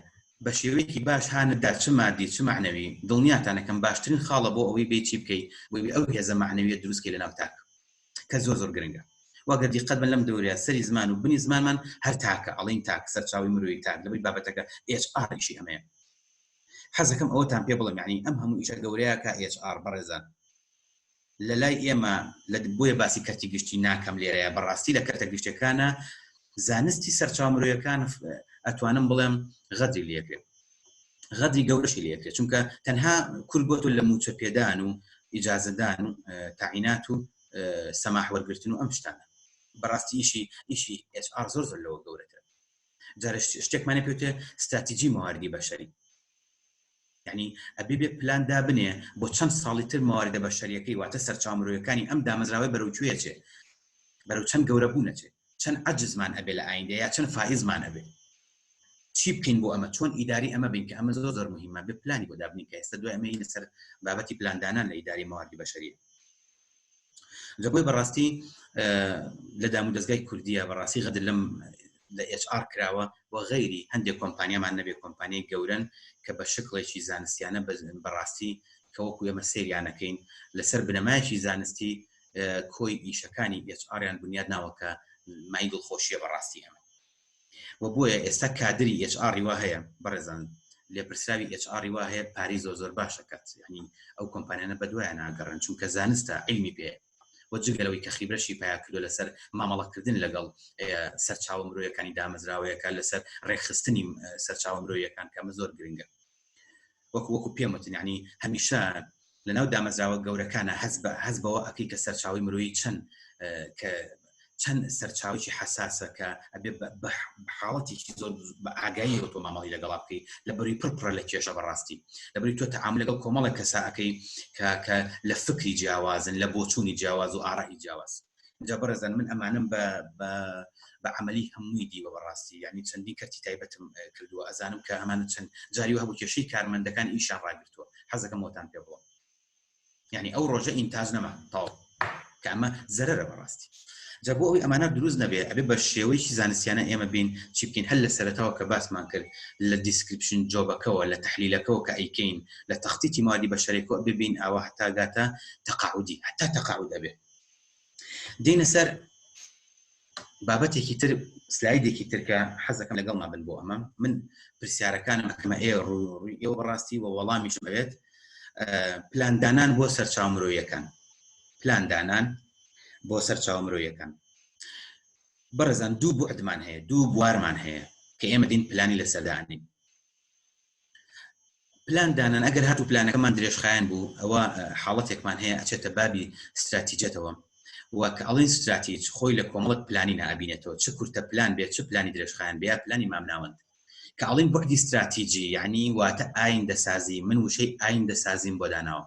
بە شێوەیەکی باش هانەدا چ مادی چ معنەوی دڵنیاتانەکەم باشترین خاڵە بۆ ئەوەی بێ چی بکەیت بۆی ئەو هێزە معنەویە دروستکەی لە ناو تاک کە زۆر گرنگە واگە دیقەت بن لەم دەورەیە سەری زمان و بنی زمانمان هەر تاکە ئەڵین تاک سەرچاوی مرۆیی تاک لەبەی بابەتەکە HR ئیشی ئەمەیە حەزەکەم ئەوەتان پێ بڵێم یعنی ئەم هەموو ئیشە گەورەیە کە HR بەڕێزان لە لای ئێمە بۆیە باسی کەرتی گشتی ناکەم لێرەیە بەڕاستی لە کەرتە گشتەکانە زانستی سەرچاو مرۆیەکان ئەتوانم بڵێم غەدری لێکرێت غەدری گەورەشی لێکرێت چونکە تەنها کورگۆتو لە موچە پێدان و ئیجازەدان و تاعینات و سەماح وەرگرتن و ئەم شتانە بەڕاستی ئیشی HR زۆر لەوە گەورەتر جارە شتێکمانە پێوتێ استراتیجی مواردی بەشەری یعنی ئەبێ بێ پلان دابنێ بۆ چەند ساڵی تر مواردە بەشەریەکەی واتە سەرچاو مرۆیەکانی ئەم دامەزراوەی بەرەوکوێچێ بەرەو چەند گەورە بوونەچێ چەند عەجزمان ئەبێ لە ئایندە یا چەند فائزمان ئەبێ چی بکەین بۆ ئەمە چۆن ئیداری ئەمە بین کە ئەمە زۆر مهمە بێ پلانی بۆ دابنین کە ئێستا دوای ئەمە لەسەر بابەتی پلاندانان لە ئیداری مواردی بەشەریە لەبۆی بەڕاستی لە دام و دەستگای کوردیە بەڕاستی غەدر لەم لە HR کراوە و غەیری هەندێک کۆمپانیامان نەبێ کۆمپانیای گەورن کە بە شکڵێکی زانستیانە بەڕاستی کە وەکو ئێمە سێریانەکەین لەسەر بنەمایەکی زانستی کۆی ئیشەکانی HRیان بنیاد ناوەکە مای دڵخۆشیە بەڕاستی ئەمە و بۆیە ئێستا کادری HR وا هەیە بەڕێزان لێپرسراوی HR وا هەیە پارەی زۆر باشەکات یعنی ئەو کۆمپانیانە بەدوایان ناگەڕن چونکە زانستە علمی پێ وەجگەلەوەی کە خیبرەشی پیا کردو لەسەر مامەڵەکردن لەگەڵ سەرچاوە مرۆیەکانی دامەزراوەیەەکە لەسەر ڕێکخستنی سەرچاوە مرۆیەکان کەمە زۆر گرنگە وەکو پێم وتن ینی هەمیشە لەناو دامەزراوە گەورەکانە هەز بەوە ئەکەی کە سەرچاوی مرۆیی چەند سەرچاوێکی حساسە کە ئەبێ بە حاڵەتێکی زۆر بە ئاگایی تۆ مامەڵی لەگەڵا بکەی لەبەری پڕ لە کێشە بەڕاستی لەبەری تۆ تەعامل لەگەڵ کۆمەڵێک کەسا ئەەکەی کە لە فکری جیاوازن لە بۆچوونی جیاواز و ئاڕایی جیاواز جا بەڕێزان من ئەمانم بە عملی هەمووی دیوە بەڕاستی یعنی چەندی کەرتی تایبەتم کردووە ئەزانم کە ئەمانە چەند جاری هەبوو کێشەی کارمەندەکان ئیشان ڕاگرتووە حەزەکەم وەتان پێ بڵێم یعنی ئەو ڕۆژە ئینتاج نەما تاو کە ئەمە زەرەرە بەڕاستی جا بۆ ئەوەی ئەمانە دروست نەبێ ئەبێ بە شێوەیەکی زانستیانە ئێمە بین چی بکەین هەر لە سەرەتاوە کە باسمان کرد لە دیسکریپشن جۆبەکەەوە لە تەحلیلەکەەوە کە ئەیکەین لە تەختیتی مادی بەشەرێکەوە ببین ئەوە هەتا گاتە تەقاعودی هەتا تەقاعود ئەبێ دێنە سەر بابەتێکی تر سلایدێکی تر کە حەزەکەم لەگەڵ نابن بۆ ئەمە من پرسیارەکانم ئەکەمە ڕووی ئێوە بەڕاستی و وەڵامیش بێت پلاندانان بۆ سەرچاو مرۆیەکان پلاندانان بۆ سەرچاو مرۆیەکان بەڕێزان دوو بوعدمان هەیە دوو بوارمان هەیە کە ئێمە دین پلانی لەسەردانین پلاندانان ئەگەر هاتوو پلانەکەمان درێژخایەن بوو ئەوە حاڵەتێکمان هەیە ئەچێتە بابی استراتیجەتەوە وەک ئەڵین استراتیج خۆی لە کۆمەڵک پلانی نابینێتەوە چه کورتە پلان بێت چه پلانی درێژخایەن بێ پلانی مامناوەند کە ئەڵین بوعدی استراتیجی یعنی واتە ئایندەسازی من وشەی ئایندەسازیم بۆ داناوە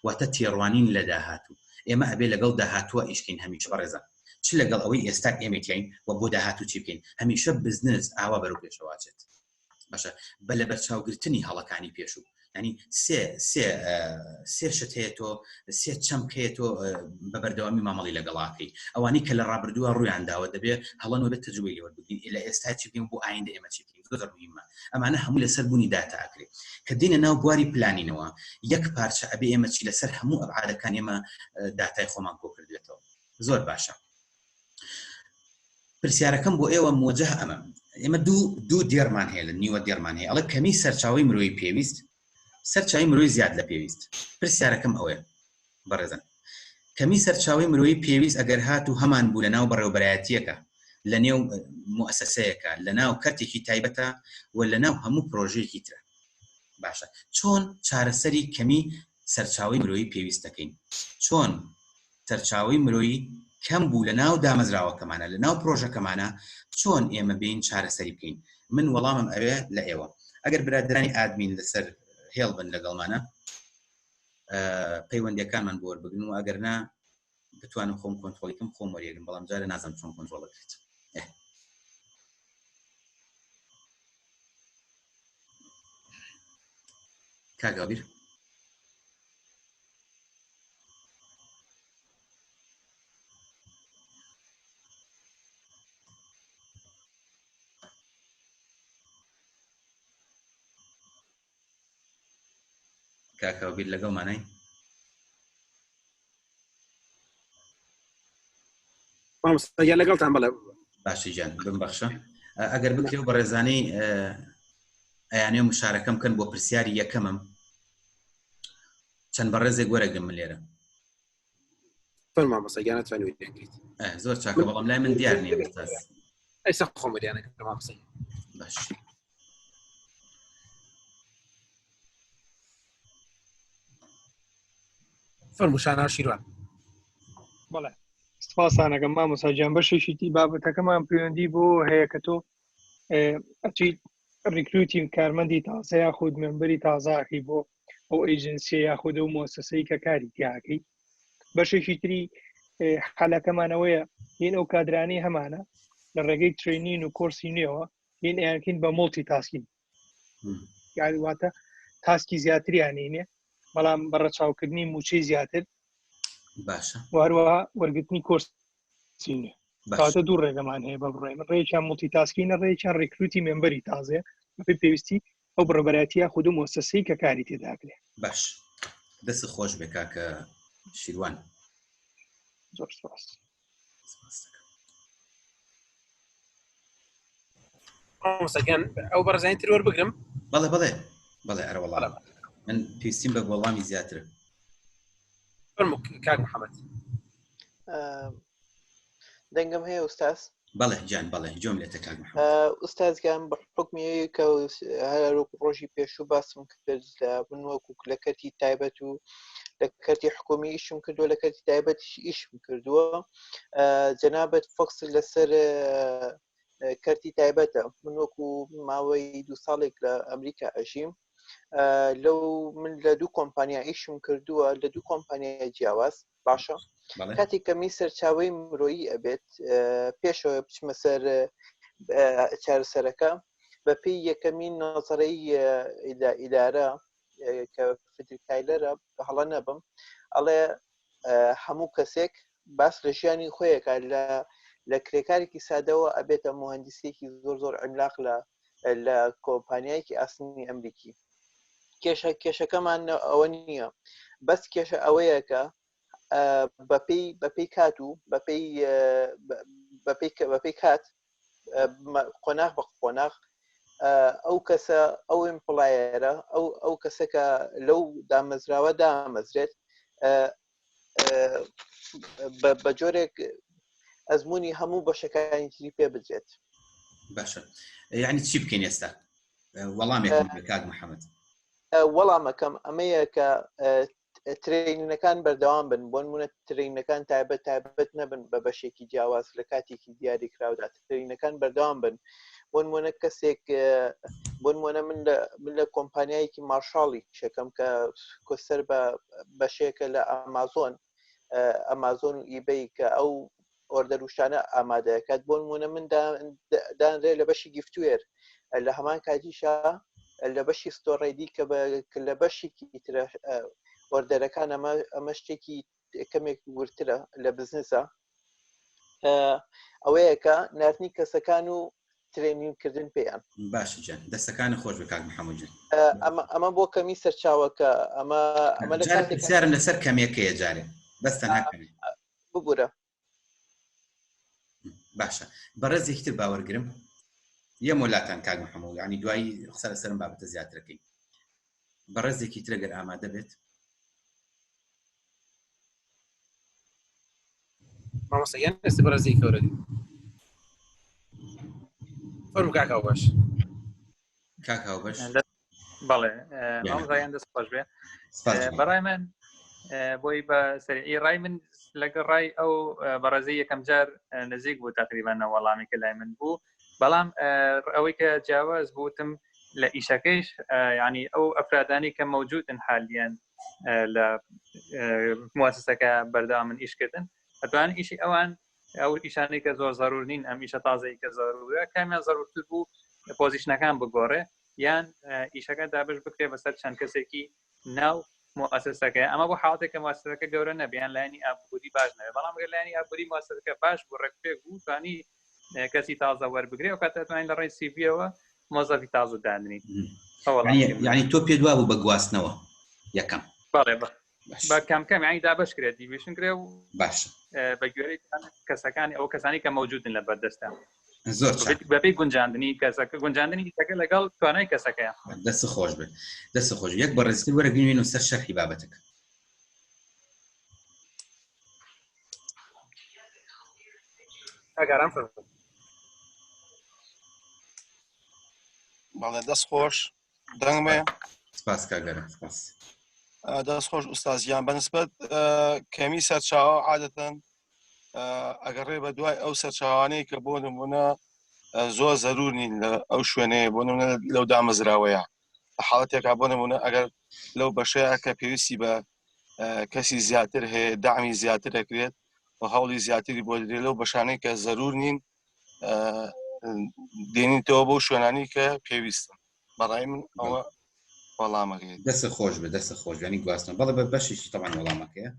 واتە تێڕوانین لە داهاتوو ئێمە ئەبێ لەگەڵ داهاتووە ئیشکەین هەمیشە بەڕێزان چ لەگەڵ ئەوەی ئێستا ئێمەتیین و بۆ داهاتوو چی بکەین هەمیشە بزنس ئاوا بەرەو پێشەواچێت باشە بە لە بەرچاوگرتنی هەڵەکانی پێشوو ینی سێ شت هەیە تۆ سێ چەمک هەیە تۆ بە بەردەوامی مامەڵی لەگەڵاکەی ئەوانەی کە لە ڕابردووە ڕوویان داوە دەبێت هەڵەنەوە بێت تەجروبەی لێوە بگین لە ئێستا چی بکەین بۆ ئایندە ئێمە چی بکەین زۆر مهمە ئەمانە هەموو لەسەر بوونی داتا ئەکرێت کە دێنە ناو بواری پلانینەوە یەک پارچە ئەبێ ئێمە چی لەسەر هەموو ئەبعادەکان ئێمە داتای خۆمان کۆ کردوێتەوە زۆر باشە پرسیارەکەم بۆ ئێوە موجه ئێمە دوو دێرمان هەیە لە نیوە دێرمان هەیە ئەڵە کەمی سەرچاوی مرۆیی پێویست سەرچاوی مرۆیی زیاد لە پێویست پرسیارەکەم ئەوەیە بەڕێزان کەمی سەرچاوی مرۆیی پێویست ئەگەر هات و هەمان بوو لە ناو بەڕێوەبەرایەتیەکە لە نێو موسسەیەکە لە ناو کەرتێکی تایبەتە و لە ناو هەموو پرۆژەیەکی ترە باشە چۆن چارەسەری کەمی سەرچاوی مرۆیی پێویست دەکەین چۆن سەرچاوی مرۆیی کەم بوو لە ناو دامەزراوەکەمانە لە ناو پرۆژەکەمانە چۆن ئێمە بین چارەسەری بکەین من وەڵامم ئەوێ لە ئێوە ئەگەر برادرانی ئادمین لەسەر هێڵ بن لەگەڵمانە پەیوەندیەکانمان بۆ وەربگرن و ئەگەر نا بتوانم خۆم کۆنتڕۆڵیکەم خۆم وەریەگرم بەڵام جارە نازانم چۆن کۆنتڕۆڵ بکرێت کاگاویر کاکاوبیر لەگەڵمانای مامۆستا لەگەڵتان بەڵێ باشی جان بمبەخشە ئەگەر بکرێ بە ڕێزانەی ئەیانێ مشارەکەم کەن بۆ پرسیاری یەکەمم چەند بەڕێزێک وەرەگرم من لێرە فەرمامۆستا ناتوانێت بێنیت زۆر چاکە بەڵام لای من دیار نییە ئێستاس ئەیسا خۆم وەریانەکەم مامۆستا باش فەرموشانە شیروان بەڵێ سپاسانەکەم مامۆستا گیان بەشێکی دی بابەتەکەمان پەیوەندی بۆ هەیە کە تۆ ئەچیت ڕیکروتی کارمەندی تازە یاخود مێمبەری تازاکەی بۆ ئەو ئێجنسیە یاخود ئەو مؤسسەی کە کاری تیاکەی بەشێکی تری حەلەکەمانەوەیە هین ئەو کادرانی هەمانە لە ڕێگەی ترینین و کۆرسی نوێەوە هین ئەیانکەین بە مۆڵتی تاسکین یاواتە تاسکی زیاتریانینێ بەڵام بەڕەچاوکردنی موچەی زیاتر باشە واروەها وەرگرتنی کۆرسی نوێ کاتە دوو ڕێگەمان هەیە بە بڕێمە ڕێکیان مڵتی تاسکینە ڕێکیان ڕیکروتی مێمبەری تازێ بەپێی پێویستی ئەو بڕێبەرەتیە خود و مؤسسەی کە کاری تێداکرێ باش دەست خۆش بێ کاکە شیروان زۆر سپاس مامۆستاگیان ئەو بەڕێزانی تر وەربگرم بەڵێ ئەرە وەڵام من پێویستیم بە وەڵامی زیاترە فەرموو کاک محەممەد دەنگم هەیە ئوستاز بەڵێ جان بەڵێ جۆم لێتە کاک محەممەد ئوستازگیان بە حکمی کە هەروەکو ڕۆژی پێشوو باسم کرد لە من وەکو لە کەرتی تایبەت و لە کەرتی حکومی ئیشم کردووە لە کەرتی تایبەتیش ئیشم کردووە جەنابەت فۆکس لەسەر کەرتی تایبەتە من وەکو ماوەی 2 ساڵێک لە ئەمریکا ئەژیم لەو من لە دوو کۆمپانیا ئیشم کردووە لە دوو کۆمپانیای جیاواز باشە کاتێک کەمی سەرچاوی مرۆیی ئەبێت پێشەوە بچمە سەر چارەسەرەکە بە پێی یەکەمین نەزەرەی ئیدارە کە فدرکایلەرە هەڵە نەبم ئەڵێ هەموو کەسێک باس لە ژیانی خۆیەکە لە کرێکارێکی سادەوە ئەبێتە مهندسێکی زۆر عملاق لە کۆمپانیایکی ئاسنی ئەمریکی کێشەکەمان ئەوە نییە بەس کێشە ئەوەیە کە بەپێی کات و بەپێی کات قۆناغ بە قۆناغ ئەو کەسە ئەو ئیمپڵایەرە ئەو کەسەکە لەو دامەزراوە دامەزرێت بە جۆرێک ئەزمموی هەموو بەشەکانی تری پێ بدرێت باشە یعنی چی بکەین ئێستا وەڵامێکم کاک محەممەد وەڵامەکەم ئەمەیە کە ترینەکان بەردەوام بن بۆ نمونە ترینەکان تایبەت نەبن بە بەشێکی جیاواز لە کاتێکی دیاری کراودا ترینەکان بەردەوام بن بۆ نمونە کەسێک بۆ نمونە من لە کۆمپانیایەکی مارشاڵی شەکەم کە کۆسەر بە بەشێکە لە ئەمازۆن و ئیبەی کە ئەو ئۆردەروشانە ئامادەکات بۆ نمونە من دانرێ لە بەشی گیفتوێر لە هەمان کاتیشا لە بەشی ستۆڕێدی کە لە بەشێکی ترە وەردەرەکان ئەمە شتێکی کەمێک ورترە لە بزنسە ئەوەیەکە نردنی کەسەکان و ترێنینگکردن پێیان باش جان دەستەکانی خۆش بە کاک محەممەد جان ئەمە بۆ کەمی سەرچاوەکە ئەمە سیارن لەسەر کەمێکەیە جارێ بەستە ناکەنی ببوورە باشە بەڕێزێکی تر باوەرگرم یە مۆلاتان کاک محەممەد ینی دوایی قسە لەسەرم بابەتە زیاترەکەی بەڕێزێکی تر ئەگەر ئامادە بێت مامۆستایان ئێستا بەڕێزی کەورەی فەرموو کاکاو باش کاکاو باش بەڵێ مامۆستایان دەست خۆش بێ بەڕای من بۆی بە سەریعی ڕای من لەگەڵ ڕای ئەو بەڕێزەی یەکەم جار نزیک بوو تقریبان وەڵامی کە لای من بوو بەڵام ئەوەی کە جیاواز بووتم لە ئیشەکەیش ینی ئەو ئەفرادانی کە موجودن حالیان لە موسسەکە بەردەوام من ئیشکردن ئەتوانن ئیشی ئەوان ئەو ئیشانەی کە زۆر ضرور نین ئەم ئیشە تازەی کە ضرورە کامیان ضرورتر بوو پۆزیشنەکان بگۆڕێ یان ئیشەکە دابش بکرێ بەسەر چەند کەسێکی ناو مؤسسەکە ئەمە بۆ حاڵاتێک کە مؤسسەکە گەورە نەبیان لایانی ئابووری باش نەبێت بەڵام گەر لایانی ئابووری مؤسسەکە باش بوو ڕێکپێک بوو توانی کەسی تازە وەربگرێ و کاتە توانین لە ڕێی سیڤیەوە مۆزەفی تازە داننی ینی تۆ پێ دوا بوو بە گواستنەوە یەکەم بەڵێ بە کەم یانی دابش کرێت دیڤیشن کرێ و باش بە گوێرەی کەسەکانی ئەو کەسانی کە موجودن لە بەردەستە زۆر بەپێی گونجاندنی کەسەکە گونجاندنی دیکە لەگەڵ توانای کەسەکەیە دەست خۆش بێت دەست خۆش یەک بەڕێزتر وەرەگرین و سەر شەرحی بابەتەکە ئەگەران فەرموو بەڵێ دەست خۆش دەنگمێ سپاس کاگەرم سپاس دەست خۆش ئوستازیان بەنسبەت کەمی سەرچاوە عادەتەن ئەگەڕێ بە دوای ئەو سەرچاوانەی کە بۆ نمونە زۆر زەرور نین لە ئەو شوێنەیە بۆ نمونە لەو دامەزراوەیە لە حاڵەتێکا بۆ نمونە ئەگەر لەو بەشەیە کە پێویستی بە کەسی زیاتر هەیە دامی زیاتر دەکرێت و هەوڵی زیاتری بۆ درێت لەو بەشانەی کە زەرور نین دێنیتەوە بۆ شوێنانی کە پێویستن بەڕای من ئەوە وەڵامەکەی دەست خۆش بێ دەست خۆش ینی گواستن بەڵێ بە بەشێکی تەوان وەڵامەکەیە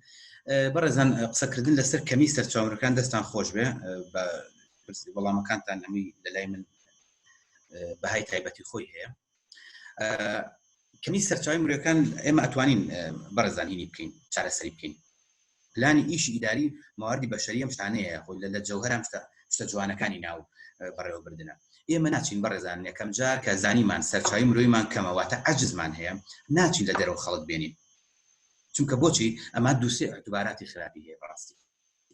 بەڕێزان قسەکردن لەسەر کەمی سەرچاوەکان دەستان خۆش بێ بە وەڵامەکانتان هەمووی لەلای من بەهای تایبەتی خۆی هەیە کەمی سەرچاوی مرۆیەکان ئێمە ئەتوانین بەڕێزان هینی بکەین چارەسەری بکەین پلانی ئیشی ئیداری ماوەردی بەشەری ئەم شتانەیە خۆی لە جەوهەر ئەم شتە جوانەکانی ناو بەڕێوەبردنە ئێمە ناچین بەڕێزان یەکەم جار کە زانیمان سەرچاوی مرۆیمان کەمەواتە عەجزمان هەیە ناچین لە دەرەوە خەڵک بێنین چونکە بۆچی ئەمە دووسێ ئەعتباراتی خراپی هەیە بەڕاستی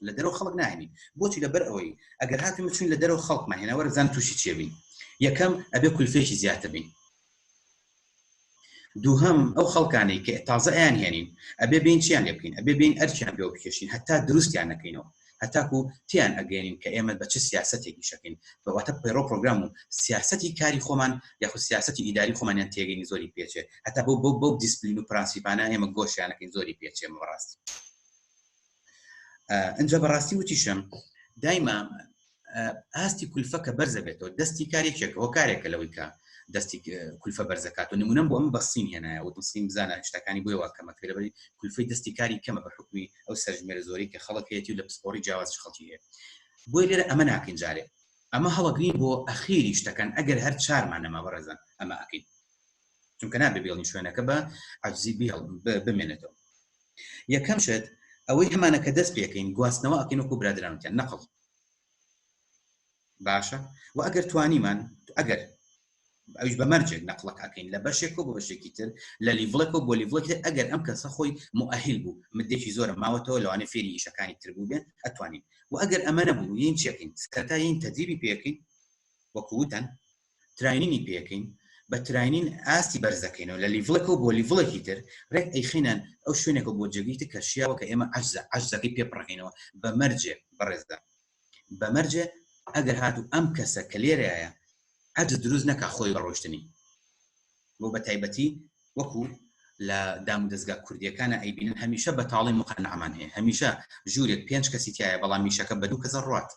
لە دەرەوە خەڵک ناهێنین بۆچی لەبەر ئەوەی ئەگەر هاتوین بچین لە دەرەوە خەڵکمان هێنا وەرزان تووشی چێ بین یەکەم ئەبێ کولفێکی زیاتر بین دووهەم ئەو خەڵکانەی کە تازە ئەیان هێنین ئەبێ بین چیان لێ بکەین ئەبێ بین ئەرکیان پێوە بکێشین هەتا دروستیان نەکەینەوە هەتاکو تیان ئەگەێنین کە ئێمە بە چه سیاسەتێکی شەکەین بەواتە پەیڕۆ پرۆگرام و سیاسەتی کاری خۆمان یاخود سیاسەتی ئیداری خۆمانیان تێگەینی زۆری پێچێ هەتا بۆ دیسپلین و پرانسیپانە ئێمە گۆشیانەکەین زۆری پێچێ بەڕاستی ئەنجا بەڕاستی وتیشم دایما ئاستی کولفەکە بەرزە بێتەوە دەستی کارێکێکەوە کارێکە لەوەی کە دەستی کولفە بەرزەکات و نمونەم بۆ ئەمە بەسین هێنایە و سین بزانە شتەکانی بۆی واکەمەکرێ بەری کولفەی دەستی کاری کەمە بە حکمی ئەو سەرژمێرە زۆری کە خەڵک هەیەی و لە پسپۆری جیاواز خەڵکی هەیە بۆی لێرە ئەمە ناکەین جارێ ئەمە هەڵەگرین بۆ ئەخیری شتەکان ئەگەر هەر چارمان نەما بەڕێزان ئەمە ئەکەین چونکە نابێ بێڵنی شوێنەکە بە عەجزی بمێنێتەوە یەکەم شت ئەوەی هەمانە کە دەست پێکەین گواستنەوە ئەکەین وەکو برادرانتیان نەقڵ باشە و ئەگەر توانیمان ئەگەر ئەوش بە مەرجێک نەقڵەک ئەکەین لە بەشێک و بە بەشێکی تر لە لیڤڵێکەوە بۆ لیڤڵێک تر ئەگەر ئەم کەسە خۆی مؤهل بوو مدێکی زۆرە ماوەتەوە لەوانە فێری ئیشەکانی تر بوو بێن ئەتوانین و ئەگەر ئەمە نەبوو یین چێکین سەرەتا یین تەدریبی پێکەین وەکووتەن تراینینی پێکەین بە تراینین ئاستی بەرزەکەینەوە لە لیڤڵێکەوە بۆ لیڤڵێکی تر ڕێک ئەیخینان ئەو شوێنێکە بۆ جێگەیتە کە شیاوە کە ئێمە عەجزەکەی پێپڕەکەینەوە بە مەرجێ بەڕێزدا بە مەرجێ ئەگەر هاتوو ئەم کەسە کە لێرەیە عەجز دروست نەکا خۆی بەڕۆشتنی بۆ بە تایبەتی وەکو لە دام و دەستگا کوردیەکانە ئەیبینن هەمیشە بەتاڵی مقەنعمان هەیە هەمیشە ژوورێک 5 کەسی تایە بەڵام میشەکە بە 2 کەسە ڕات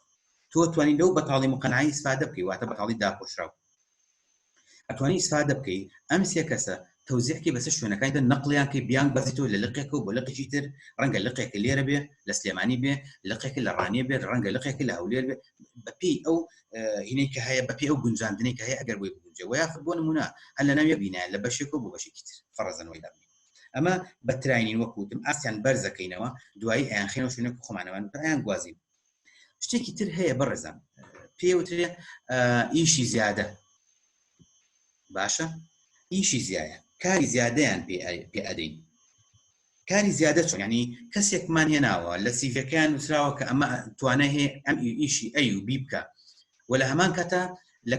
تۆ توانی لەو بەتاڵی مقەنعی ئیسفادە بکەی واتە بەتاڵی داپۆشراو ئەتوانی ئیسفادە بکەی ئەم سێ کەسە تەوزیعکی بەسەر شوێنەکانیدا نەقلیان کە بیان بەزیتەوە لە لقێک و بۆ لقێکی تر ڕەنگە لقێک لێرە بێ لە سلێمانی بێ لقێک لە ڕانیە بێ ڕەنگە لقێک لە هەولێر بێ بەپێی ئەو هینەی کە هەیە بەپێی ئەو گونجاندنەی کە هەیە ئەگەر بۆی بگونجێ و یاخود بۆ نمونە هەر لە ناوی بینایە لە بەشێک و بۆ بەشێکی تر فەرەزەنەوەی دابنی ئەمە بەتراینین وەکوتم ئاسیان بەرزەکەینەوە دوایی ئەیان خێنەوە شوێنێک خۆمانەوان ئەیان گوازین شتێکی تر هەیە بەڕێزان پێوترێ ئیشی زیادە باشە ئیشی زیایە کاری زیادەیان پێ ئەدەین کاری زیادە چۆن ینی کەسێکمان هێناوە لە سیڤەکەیان نووسراوە کە ئەمە توانای هەیە ئەم ئیشی ئەی و بی بکە و لە هەمان کاتە لە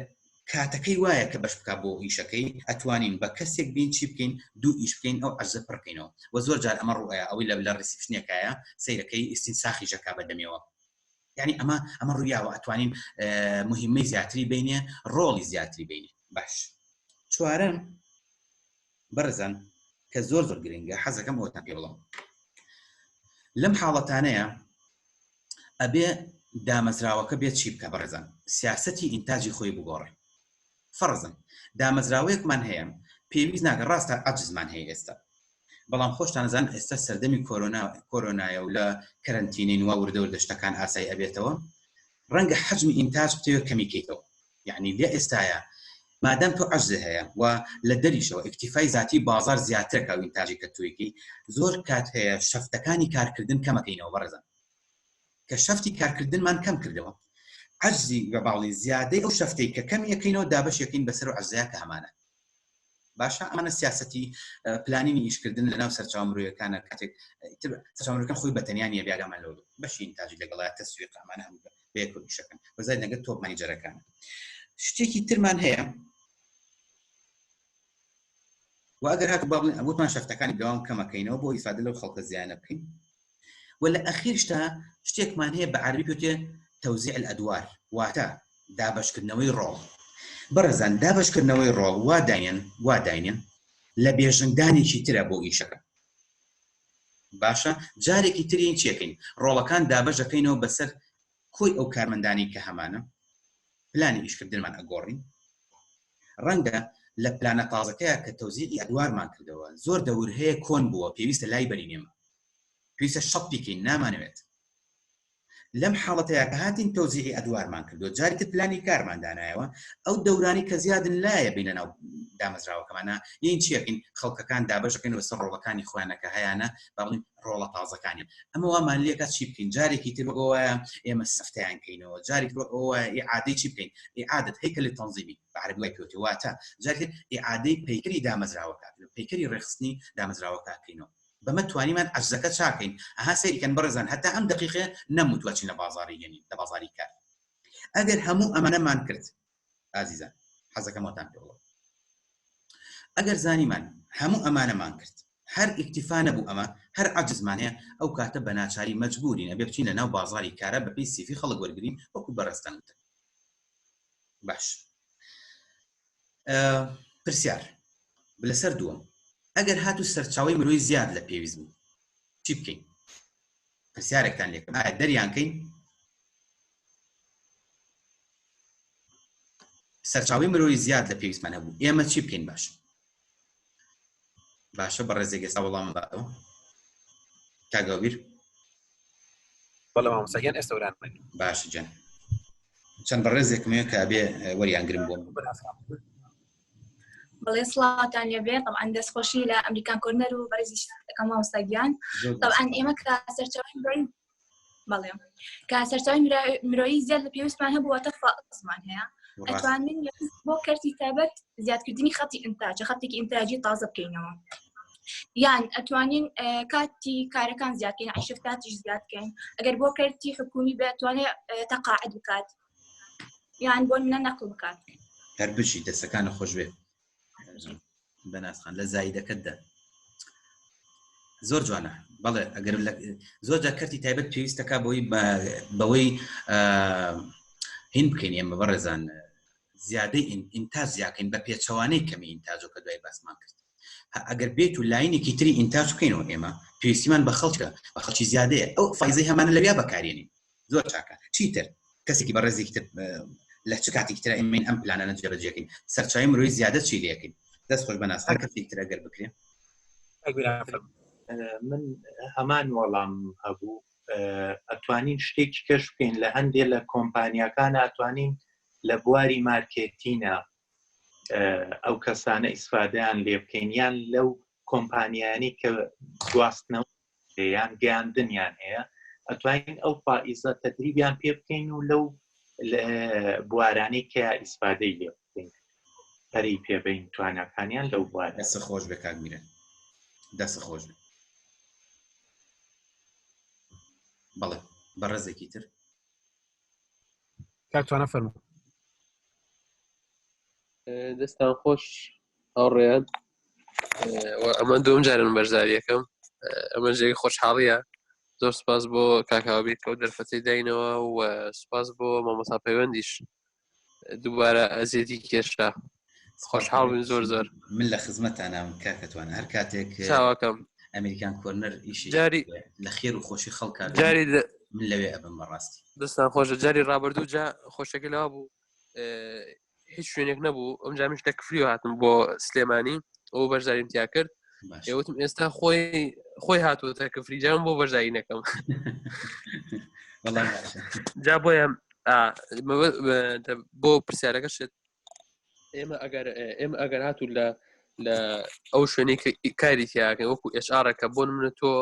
کاتەکەی وایە کە بەش بکە بۆ ئیشەکەی ئەتوانین بە کەسێک بین چی بکەین دوو ئیش بکەین ئەو عەرزە پڕکەینەوە و زۆر جار ئەمە ڕوئایە ئەوەی لە ڕیسیپشنێکایە سەیرەکەی ئیستینساخی ژەکا بەدەمێەوە یعنی ئەمە ڕوویاوە ئەتوانین مهمەی زیاتری بینێ ڕۆڵی زیاتری بینێ باش چوارەم بەرزان کە زۆر گرنگە حەزەکەم ئەوتان پێ بڵام لەم حاڵەتانەیە ئەبێ دامەزراوەکە بێت چی بکە بەڕێزان سیاسەتی ئینتاجی خۆی بگۆڕێ فەرزن دامەزراوەیەکمان هەیە پێویست ناکە ڕاستە عەجزمان هەیە ئێستا بەڵام خۆشتان نەزان ئێستا سەردەمی کۆرۆنایە و لە کەرەنتینین وا وردە وردەشتەکان ئاسایی ئەبێتەوە ڕەنگە حەجمی ئینتاج بتەوێت کەمیکەیتەوە یعنی لێ ئێستایە مادام تۆ عەجز هەیە و لە دەریشەوە ئیکتیفای ذاتی بازار زیاترەکە و ئینتاجی کە توێکی زۆر کات هەیە شەفتەکانی کارکردن کەمەکەینەوە بەڕێزان کە شەفتی کارکردنمان کەم کردەوە عەجزی بە باڵی زیادەی ئەو شەفتەی کە کەم یەکەینەوە دابەش یەکەین بەسەر و عەجزەیە کە هەمانە باشە ئەمانە سیاسەتی پلانینی ئیشکردن لەناو سەرچاو مرۆیەکانە کاتێک سەرچاو مرۆیەکان خۆی بەتەنیان یە بیاگامان لەوە بەشی ئینتاجی لەگەڵایە تەسویق ئەمانە هەموو بەیەک ئیشەکەن بەزای لەگەڵ تۆپ مانیجەرەکان شتێکی ترمان هەیە و ئەگەر هات بابڵین ئەوتمان شەفتەکانی دەوام کەمەکەینەوە بۆ ئیفادە لەو خەڵکە زیانە بکەین و لە ئەخیرشتا شتێکمان هەیە بە عەربی پێوتێ تەوزیع الئەدوار واتە دابەشکردنەوەی ڕۆڵ بەڕێزان دابەشکردنەوەی ڕۆڵ واداینێن لە بێژنگدانێکی ترە بۆ ئیشەکە باشە جارێکی ترین چێکەین ڕۆڵەکان دابەشەکەینەوە بەسەر کۆی ئەو کارمەندانی کە هەمانە پلانی ئیشکردنمان ئەگۆڕین ڕەنگە لە پلانە تازەکەیە کە تەوزیعی ئەدوارمان کردەوە زۆر دەور هەیە کۆن بووە پێویستە لای بەرینێمە پێویستە شەڕ بکەین نامانەوێت لەم حاڵەتەیە کە هاتین تەوزیعی ئەدوارمان کردو جارێک پلانی کارمان دانایەوە ئەو دەورانی کە زیادن لایە بینە ناو دامەزراوەکەمانە یین چیەکەین خەڵکەکان دابەشەکەین وەسەر ڕۆڵەکانی خۆیانەکە هەیەە باڵین ڕۆڵە تازەکانیان ئەمە وامان لێکە چی بکەین جارێکی تر وایە ئێمە سەفتیان کەینەوە جارێک ئیعادەی چی بکەین ئیعادەت هەیکەلی تەنزیمی بەعربی وای پێوتێ واتە جارێک ئیعادەی پەیکەری دامەزراوەکە پەیکەری ڕێخستنی دامەزراوەکە بکەینەوە بەمە توانیمان عەجزەکە چاکەین ئەها سەیریکەن بەڕێزان هەتا ئەم دقیقە نەموت وەچین لە بازاڕی یعنی لە بازاڕی کار ئەگەر هەموو ئەمەنەمان کرد ئازیزان حەزەکەمەوەتان پێ بڵێم ئەگەر زانیمان هەموو ئەمانەمان کرد هەر ئیکتیفا نەبوو ئەمە هەر عەجزمان هەیە ئەو کاتە بە ناچاری مەجبورین ئەبێ بچین لە ناو بازاڕی کارە بەپێی سیفی خەڵک وەرگرین وەکو بەڕێستان وتە باش پرسیار لەسەر دووەم ئەگەر هاتو سەرچاوی مرۆی زیاد لە پێویست بوو چی بکەین پرسیارێکتان لێکم ئایا دەریانکەین سەرچاوی مرۆی زیاد لە پێویستمان هەبوو ئێمە چی بکەین باشە بە ڕێزێک ئێستا وەڵام باتەوە کاگەوبیر بەڵێ مامۆستاگیان ئێستا وەرانمێن باشە جەن چەند بە ڕێزێکمەیە کە بێ وەریانگرم بۆم بەڵێ سڵاتان لێبێ طبعا دەستخۆشی لە ئەمریکان کۆرنەر و بەڕێزی شتەکەم مامۆستاگیان طبعا ئێمە کە سەرچاوی مرۆی بەڵێ کە سەرچاوی مرۆیی زیاد لە پێویستمان هەبووەتە فازمان هەیە ئەتوانین بۆ کەرتی تایبەت زیادکردنی خەتی ئینتاج خەتێکی ئینتاجی تازە بکەینەوە یان ئەتوانین کاتی کارەکان زیادکەین عیشفتاتیش زیادکەین ئەگەر بۆ کەرتی حکومی بێت توانێت تەقاعد بکات یان بۆ منە نەقڵ بکات هەر بچی دەستەکانە خۆش بێ بەناسخان لە زایدەکەتدا زۆر جوانە بەڵێ ئەگەر زۆر جا کەرتی تایبەت پێویستەکە بەوەی هین بکەین ئێمە بەڕێزان زیادەی ئینتاج زیاکەین بە پێچەوانەی کەمی ئینتاجەکە دوای باسمان کرد ئەگەر بێت و لاینێکی تری ئینتاج بکەینەوە ئێمە پێویستیمان بە خەڵکی زیادەیە ئەو فایزەی هەمانە لەویا بەکارێنین زۆر چاکە چیتر کەسێکی بە ڕێزێکی تر لە چ کاتێکی ترە ئێمە ئەم پلانانە جێبەجێکەین سەرچاوی مرۆیی زیادە چی لێکەین دەست خۆش بەناسان کەسێک تر ئەگەر بکرێ من هەمان وەڵام هەبوو ئەتوانین شتێکی کەش بکەین لە هەندێک لە کۆمپانیاکان ئەتوانین لە بواری مارکێتینە ئەو کەسانە ئیسفادەیان لێ بکەین یان لەو کۆمپانیانی کە گواستنەوە یان گەیاندنیان هەیە ئەتوانین ئەو فائیزە تەدریبیان پێ بکەین و لەو بوارانەی کە ئیسفادەی لێ بکەین پەری پێبین توانەکانیان لەو بوارە دەست خۆش بە کاکمیرە دەست خۆش بێ بەڵێ بەڕێزێکی تر کاکتوانە فەرموو دەستان خۆش هاوڕێیان ئەمە دوم جارن بەشداری یەکەم ئەمە ژێگە خۆشحاڵیە زۆر سپاس بۆ کاکاوبیت کە دەرفەتی داینەوە و سپاس بۆ مامۆستا پەیوەندیش دووبارە ئەزیەتی کێشا خۆشحاڵ بن زۆر زۆر من لە خزمەتانە کاکەتوانە هەر کاتێک چاواکەم ئەمریکان کۆرنەر ئیشی جاری لە خێر و خۆشی خەڵکا جاری من لەوێ ئەبم بەڕاستی دەستان خۆشە جاری ڕابردوو جا خۆشەکە لەوا بوو هیچ شوێنێک نەبوو ئەم جامیش تەکفری هاتم بۆ سلێمانی ئەو بەشداریم تیا کرد ئێوتم ئێستا خۆی هاتووە تەکفری جام بۆ بەشداری نەکەم جا بۆیە بۆ پرسیارەکە شت ئێمە ئەگەر هاتوو لە ئەو شوێنەی کاری تیاکەن وەکو ئێشارەکە بۆ منە تۆ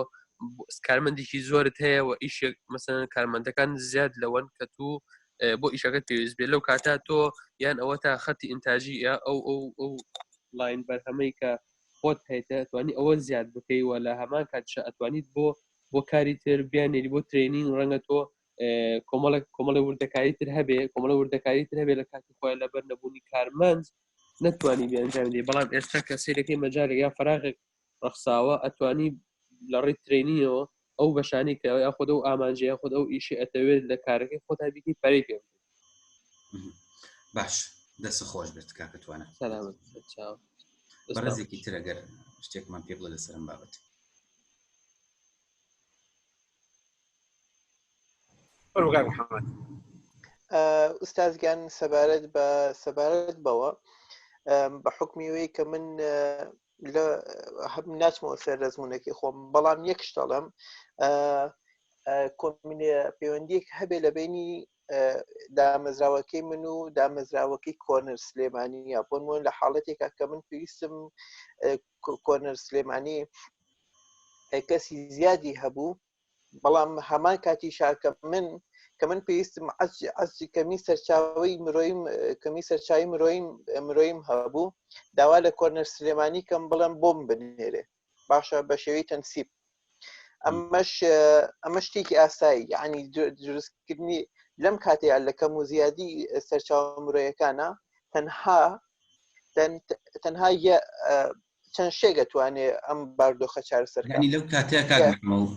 کارمەندێکی زۆرت هەیە و ئیشێک مەسەن کارمەندەکان زیاد لەوەن کە تو بۆ ئیشەکەت پێویست بێت لەو کاتا تۆ یان ئەوە تا خەتی ئینتاژی ئەو لاین بەرهەمەی کە خۆت هەیەتە ئەتوانی ئەوە زیاد بکەیوە لە هەمان کاتشە ئەتوانیت بۆ کاری تر بیانێری بۆ ترێنین ڕەنگە تۆ کۆمەڵی وردەکاری تر هەبێ کۆمەڵە وردەکاری تر هەبێ لە کاتی خۆیان لەبەر نەبوونی کارمەند نتوانی بیانجام دێ بەڵام ئێستا کە سیرەکەی مەجارێک یا فراغێک ڕەخساوە ئەتوانی لە ڕێی ترێنینەوە ئەو بەشانی کە یاخۆدە و ئامانجەیە خۆت ئەو ئیشی ئەتەوێت لە کارەکەی خۆتا بیکی پەری پێ باش دەست خۆش بێت کاکەتوانە بەڕێزێکی تر ئەگەر شتێکمان پێ بڵێ لەسەرم بابەت ئوستازگیان سەبارەت بەوە بە حکمیەوەی کە من ناچمەوە سەر ڕزمونەکەی خۆم بەڵام یەک شتەڵم پەیوەندیەک هەبێ لە بینی دامەزراوەکەی من و دامەزراوەکەی کۆرنەر سلێمانیە بۆن لە حاڵەتێکە کە من پێویستم کۆرنەر سلێمانی کەسی زیادی هەبوو بەڵام هەمان کاتی شاکە من پێویستم عەزی کەمی سەرچاوی مرۆیم هەبوو داوا لە کۆرنەر سلێمانی کەم بڵم بۆم بنێرێ باشە بە شێوەی تەنسیب ئەمە شتێکی ئاسایی یعنی دروستکردنی لەم کاتەیە لە کەم و زیادی سەرچاوە مرۆیەکانە تەنها چەند شێگە توانێ ئەم باردۆخە چارەسەر ینی لەو کاتەیە کاکمەوە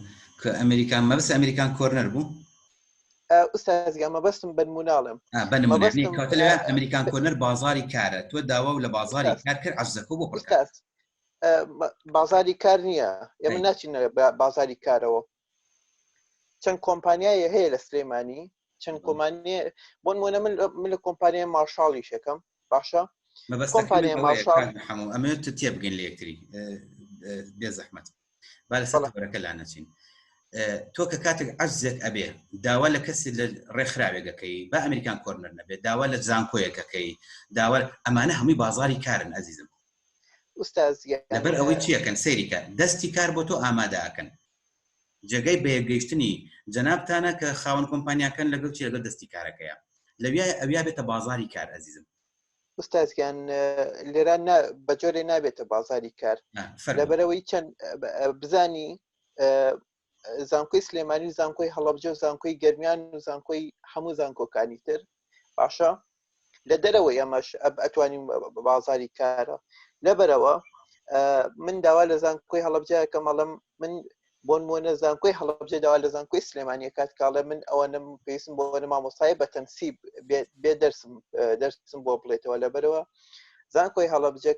کە ئەمریکان مەبەست ئەمریکان کۆرنەر بوو ئوستازگە مەبەستم بەنموناڵم ئەمریکان کۆرنەر بازاری کارە تۆ داوا و لە بازاری کار کرد عەرزەکە بۆ پڕکات بازاری کار نییە ئێمە ناچینە بازاری کارەوە چەند کۆمپانیایە هەیە لە سلێمانی چەند کۆمپانیە بۆ نمونە من لە کۆمپانیای مارشاڵی شەکەم باشە کۆمپانیای مارشاڵ هەموو ئەمێت تێبگەین لە یەکتری بێ زەحمەت با لەسەر دەبەرەکە لا نەچین تۆ کە کاتێک عەرزێک ئەبێ داوا لە کەسی لە ڕێکخراوێکەکەی با ئەمریکان کۆرنەر نەبێت داوا لە زانکۆیەکەکەی داوا ئەمانە هەمووی بازاری کارن ئەزیزم لەبەر ئەوەی چیەکەن سەیریکە دەستی کار بۆ تۆ ئامادەکەن جێگەی بەیەگەیشتنی جەنابتانە کە خاوەن کۆمپانیاکەن لەگەڵ چی لەگەڵ دەستی کارەکەیە لەوێ ئەویا بێتە بازاری کار ئەزیزم ئوستازگیان لێرە بەجۆرێ نابێتە بازاری کار لەبەرەوەی چەند بزانی زانکۆی سلێمانی و زانکۆی هەڵەبجە و زانکۆی گەرمیان و زانکۆی هەموو زانکۆکانی تر باشە لە دەرەوەی ئەمەش ئەتوانین بازاری کارە لەبەرەوە من داوا لە زانکۆی هەڵەبجە کەمەڵم من بۆ نمونە زانکۆی هەڵەبجە داوا لە زانکۆی سلێمانی کات کاڵێ من ئەوە پێویستم بۆ مامۆستای بە تەنسیب بێ دەرسم بۆ بڵێتەوە لەبەرەوە زانکۆی هەڵەبجە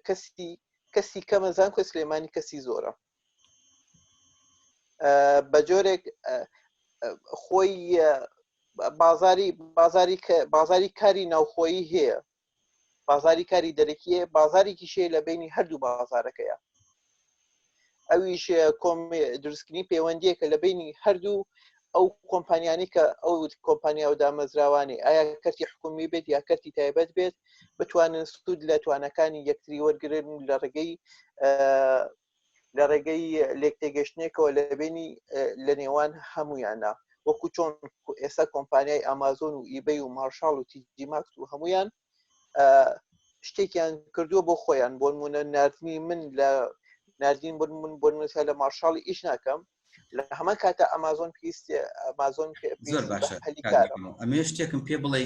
کەسی کەمە زانکۆی سلێمانی کەسی زۆرە بە جۆرێک خۆی بازاری کاری ناوخۆیی هەیە بازاری کاری دەرەکیە بازارێکی شێ لە بینی هەردوو بازارەکەیە ئەویش دروستکردنی پەیوەندیەکە لە بینی هەردوو ئەو کۆمپانیانی کە ئەو کۆمپانیا و دامەزراوانی ئایا کەرتی حکومی بێت یا کەرتی تایبەت بێت بتوانن سوود لە توانەکانی یەکتری وەرگرن لە ڕێگەی لێکتێگەشتنێکەوە لە بینی لە نێوان هەمویانە وەکو چۆن ئێستا کۆمپانیای ئامازۆن و ئیبەی و مارشال و تیجی ماکس و هەمویان شتێکیان کردووە بۆ خۆیان بۆ نمونە نردنی من لە نردین بۆ نووسە لە مارشاڵی ئیش ناکەم لە هەمان کاتە ئەمازۆن پێویستە ئەمازۆن زۆر باشە ئەمێ شتێکم پێ بڵێ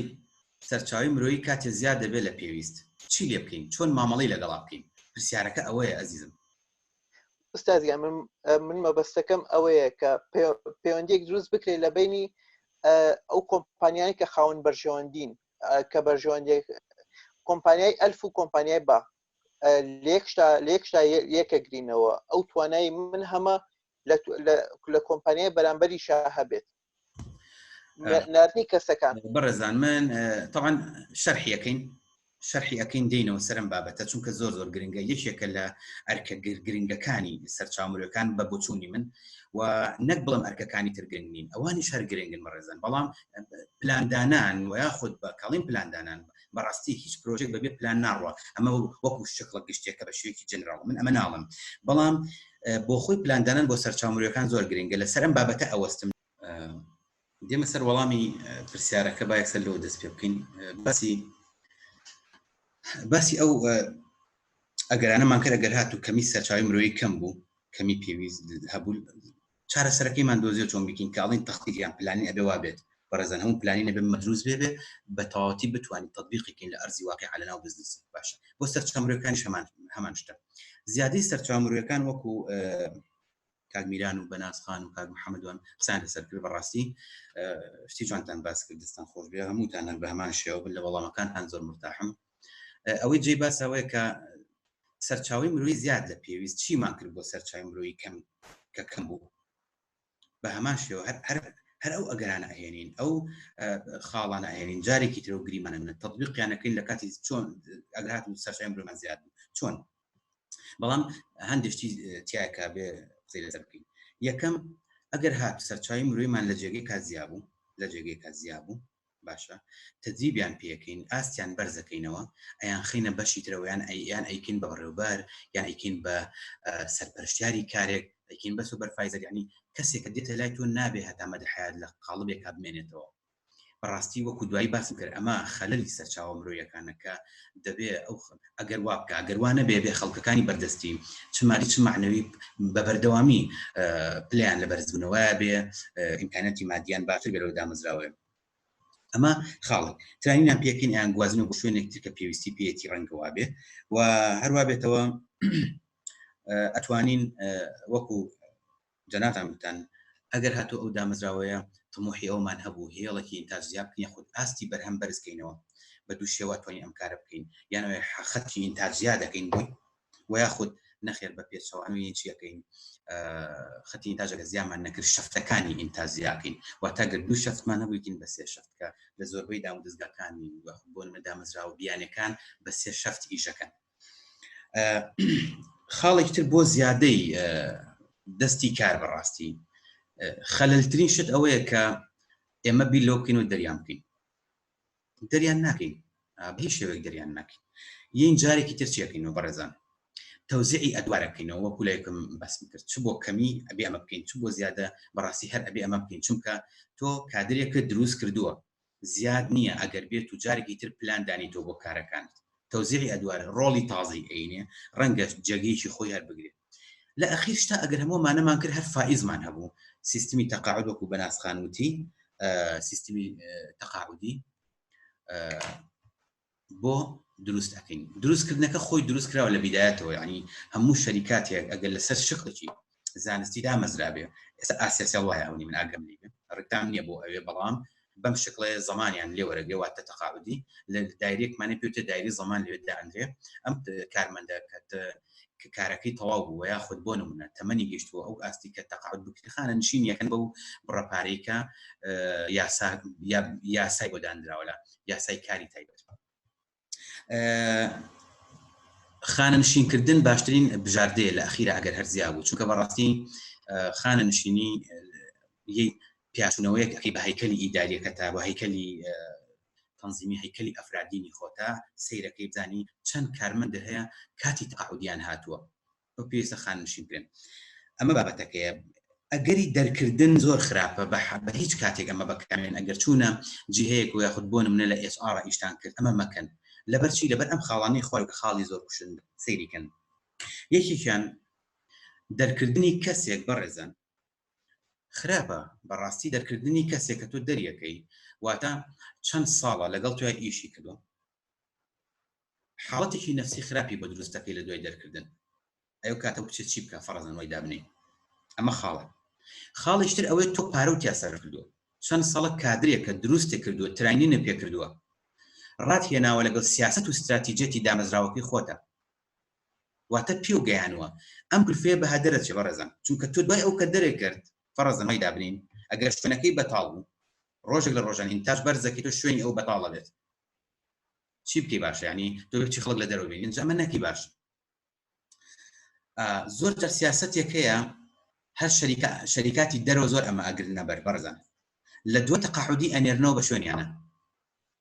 سەرچاوی مرۆیی کاتێ زیاد دەبێت لە پێویست چی لێ بکەین چۆن مامەڵی لەگەڵا بکەین پرسیارەکە ئەوەیە ئەزیزم ئوستازیان من مەبەستەکەم ئەوەیە کە پەیوەندیەک دروست بکرێت لە بینی ئەو کۆمپانیانی کە خاوەن بەرژەوەندین کە بەرژەوەندێک کۆمپانیای ئەلف و کۆمپانیای با لێکشتا یەکە گرینەوە ئەو توانایی من هەمە لە کۆمپانیای بەرامبەری شا هەبێت نردنی کەسەکان بەڕێزان من تەوان شەرحی ئەەکەین دێنەوە سەرم بابەتە چونکە زۆر گرنگە یەکێکە لە ئەرکە گرنگەکانی سەرچاومرۆکان بە بچوونی من و نەک بڵم ئەرکەکانی تر گرنگ نین ئەوانیش هەر گرنگن بەڕێزان بەڵام پلاندانان و یاخود بە کاڵین پلاندانان بەڕاستی هیچ پرۆژێک بەبێ پلان ناڕوە ئەمە وەکو شکڵە گشتێکە بە شوێکی جنرال من ئەمە ناڵم بەڵام بۆ خۆی پلاندانان بۆ سەرچاومرۆکان زۆر گرنگە لەسەر ئەم بابەتە ئەوەستم دێمە سەر وەڵامی پرسیارەکە با یەکسەر لەوە دەست پێ بکەین باسی ئەو ئەگەرانەمان کرد ئەگەر هاتوو کەمی سەرچاوی مرۆیی کەم بوو کەمی پێویست هەبوو چارەسەرەکەیمان دۆزیێت چۆن بکەین کاڵین تەختیریان پلانی ئەبێ وا بێت بەڕێزان هەموو پلانی نەبێ مەدروست بێ بە تەواوەتی بتوانین تەطبیقیکەین لە ئەرزی واقع لەناو بزنس باشە بۆ سەرچاومرۆیەکانیش هەمان شتە زیادەی سەرچاومرۆیەکان وەکو کاک میران و بەنازخان و کاک محەممەدوان قسان لەسەر کرد بەڕاستی شتی جوانتان باس کرد دەستان خۆش بێ هەمووتان هەر بە هەمان شێوە بن لە وەڵامەکانتان زۆر مرتاحم ئەوەی جێی باسەوەیە کە سەرچاوی مرۆیی زیاد لە پێویست چیمان کرد بۆ سەرچاوی مرۆیی کەم بوو بە هەمان شێوە هەر ئەو ئەگەرانە ئەهێنین ئەو خاڵانە ئەهێنین جارێکی ترەوە گریمانە من تەطبیقیانەکەین لە کاتی چۆن ئەگەر هاتوو سەرچاوی مرۆیمان زیاد بوو چۆن بەڵام هەندێشتی تیاکە بێ قسەی لەسەر بکەین یەکەم ئەگەر هات سەرچاوی مرۆیمان لە جێگەی کازیا بوو باشە تەجریبیان پێکەین ئاستیان بەرزەکەینەوە ئەیان خینە بەشی ترەوەیان یان ئەیکین بە بەڕێوەبەر یان ئەیکین بە سەرپەرشتیاری کارێک ئەیکین بە سوپەرڤایزەر یعنی کەسێک کە دێتە لای تۆ نابێ هەتا مەدحیات لە قاڵبێکا بمێنێتەوە بەڕاستی وەکو دوایی باسم کرد ئەمە خەلەلی سەرچاوە مرۆیەکانەکە دەبێ ئەو ئەگەر وا بکە ئەگەر وا نەبێ بێ خەڵکەکانی بەردەستی چ معنەوی بە بەردەوامی پلیان لە بەرزبوونەوەیە بێ ئیمکانەتی مادیان باشتر بێ لەوە دامەزراوە ئەمە خاڵک ترانینان پێکەین ئەیان گوازن و شوێنێکتر کە پێویستی پێێتی ڕەنگەوا بێ و هەروە بێتەوە ئەتوانین وەکو جەناتان گوتان ئەگەر هاتوو ئەو دامەزراوەیە تموحی ئەومان هەبوو هێڵێکی ئینتاژیا بکەین خود ئاستی بەرهەم بەرزکەینەوە بە دوو شێوە توانین ئەم کارە بکەین یانەوەی خەتی ئینتاژیا دەکەین بووی و یاخود نەخێر بە پێچەوە ئەنوێن چیەکەین خەتی ئینتاژەکە زیانمان نەکرد شەفتەکانی ئینتاژیاکەین واتاگەر دوو شەفتمان هەبوویکین بە سێ شەفتکە لە زۆربەی دام و دەستگاکانی بۆ دامەزراوە بیانەکان بە سێ شەفت ئیشەکەن خاڵێکی تر بۆ زیادەی دەستی کار بەڕاستی خەلەلترین شت ئەوەیە کە ئێمە بیلۆ بکەین و دەریان بکەین دەریان ناکەین بە هیچ شێوەیەک دەریان ناکەین یەین جارێکی تر چیەکەینەوە بەڕێزان تەوزیعی ئەدوارەکەینەوە وەکو لایەکم باسم کرد چ بۆ کەمی ئەبێ ئەمە بکەین چ بۆ زیادە بەڕاستی هەر ئەبێ ئەمە بکەین چونکە تۆ کادرێکە دروست کردووە زیاد نییە ئەگەر بێت و جارێکی تر پلان دانیتەوە بۆ کارەکانت تەوزیعی ئەدوارە ڕۆڵی تازی ئەینێ ڕەنگە جێگەیەکی خۆی هەر بگرێت لە ئەخیر شتا ئەگەر هەموومانەمان کرد هەر فائزمان هەبوو سیستمی تەقاعد وەکو بەنازخان وتی سیستمی تەقاعدی بۆ دروست ئەکەین دروستکردنەکە خۆی دروست کراوە لە بیدایەتەوە یعنی هەموو شەریکاتێک ئەگەر لەسەر شقێکی زانستی دامەزرابێ ئێستا ئاسیاسیال وایە ئەوەی من ئاگەم لێ بێ ڕێکتام نییە بۆ ئەوێ بەڵام بەم شکڵەیە زەمانیان لێ وەرەگرێ واتە تەقاعدی لە دایرێکمانێ پێوتە دایری زەمان لێوێت دائەندرێ ئەم کارمەندە کە کە کارەکەی تەواو بوو یاخود بۆ نمونە تەمەنی گەیشتووە ئەو ئاستی کە تەقاعد بکرێت خانە نشین یەکەن بەو بڕەپارەیکە یاسای بۆ دانراوە لە یاسای کاری تایبەت. خانە نشینکردن باشترین بژاردەیە لە ئەخیرە ئەگەر هەرزیا بوو، چونکە بەڕاستی خانە نشینی پیاشونەوەیەک ئەکەی بە هەیکەلی ئیداریەکە تا بە هەیکەلی تەنزیمی هەیکەلی ئەفرادینی خۆتا سەیرەکەی بزانی چەند کارمەندە هەیە کاتی تەقاعودیان هاتووە ئەو پێویستە خانە نشینکردن. ئەمە بابەتەکەیە. ئەگەری دەرکردن زۆر خراپە بە هیچ کاتێک ئەمە بەکامێن ئەگەر چوونە جهەیەک و یاخود بۆ نمونە لە HR ئیشتان کرد ئەمە مەکەن لەبەرچی لەبەر ئەم خاڵانەی خۆی کە خاڵی زۆر کوشن سەیریکەن. یەکێکیان دەرکردنی کەسێک بەڕێزان خراپە بەڕاستی دەرکردنی کەسێک کە تۆ دەریەکەی واتە چەند ساڵە لەگەڵ توای ئیشی کردو حاڵەتێکی نەفسی خراپی بە دروستەکەی لە دوای دەرکردن ئەو کاتە بچێت چی بکە فەرەزەن وای دابنێ ئەمە خاڵە. خاڵیشتر ئەوەی تۆ پارە و تیاسەر کردووە چەند ساڵە کادرێکە دروستێک کردووە تراینینە پێ کردووە ڕاتهێناوە لەگەڵ سیاست و استراتیجەتی دامەزراوەکەی خۆتە واتە پێ و گەیانوە ئەم گرفێ بە هەدەرە چێ بەڕێزان چونکە تۆ دوای ئەو کە دەرێ کرد فەرەزەن وای دابنین ئەگەر شوێنەکەی بەتاڵ بوو ڕۆژێک لە ڕۆژان ئینتاژ بەرزەکەی تۆ شوێنی ئەو بەتاڵە بێت چی بکەی باشە ینی تۆ چی خەڵک لە دەرەوە بینی ئەمە نەکی باش. زۆر جار سیاسەتێکەیە هەر شەریکاتی دەرەوە زۆر ئەمە ئەگرنە بەر بەڕزان لە دووە تەقاعودی ئەنێرنەوە بە شوێنیانە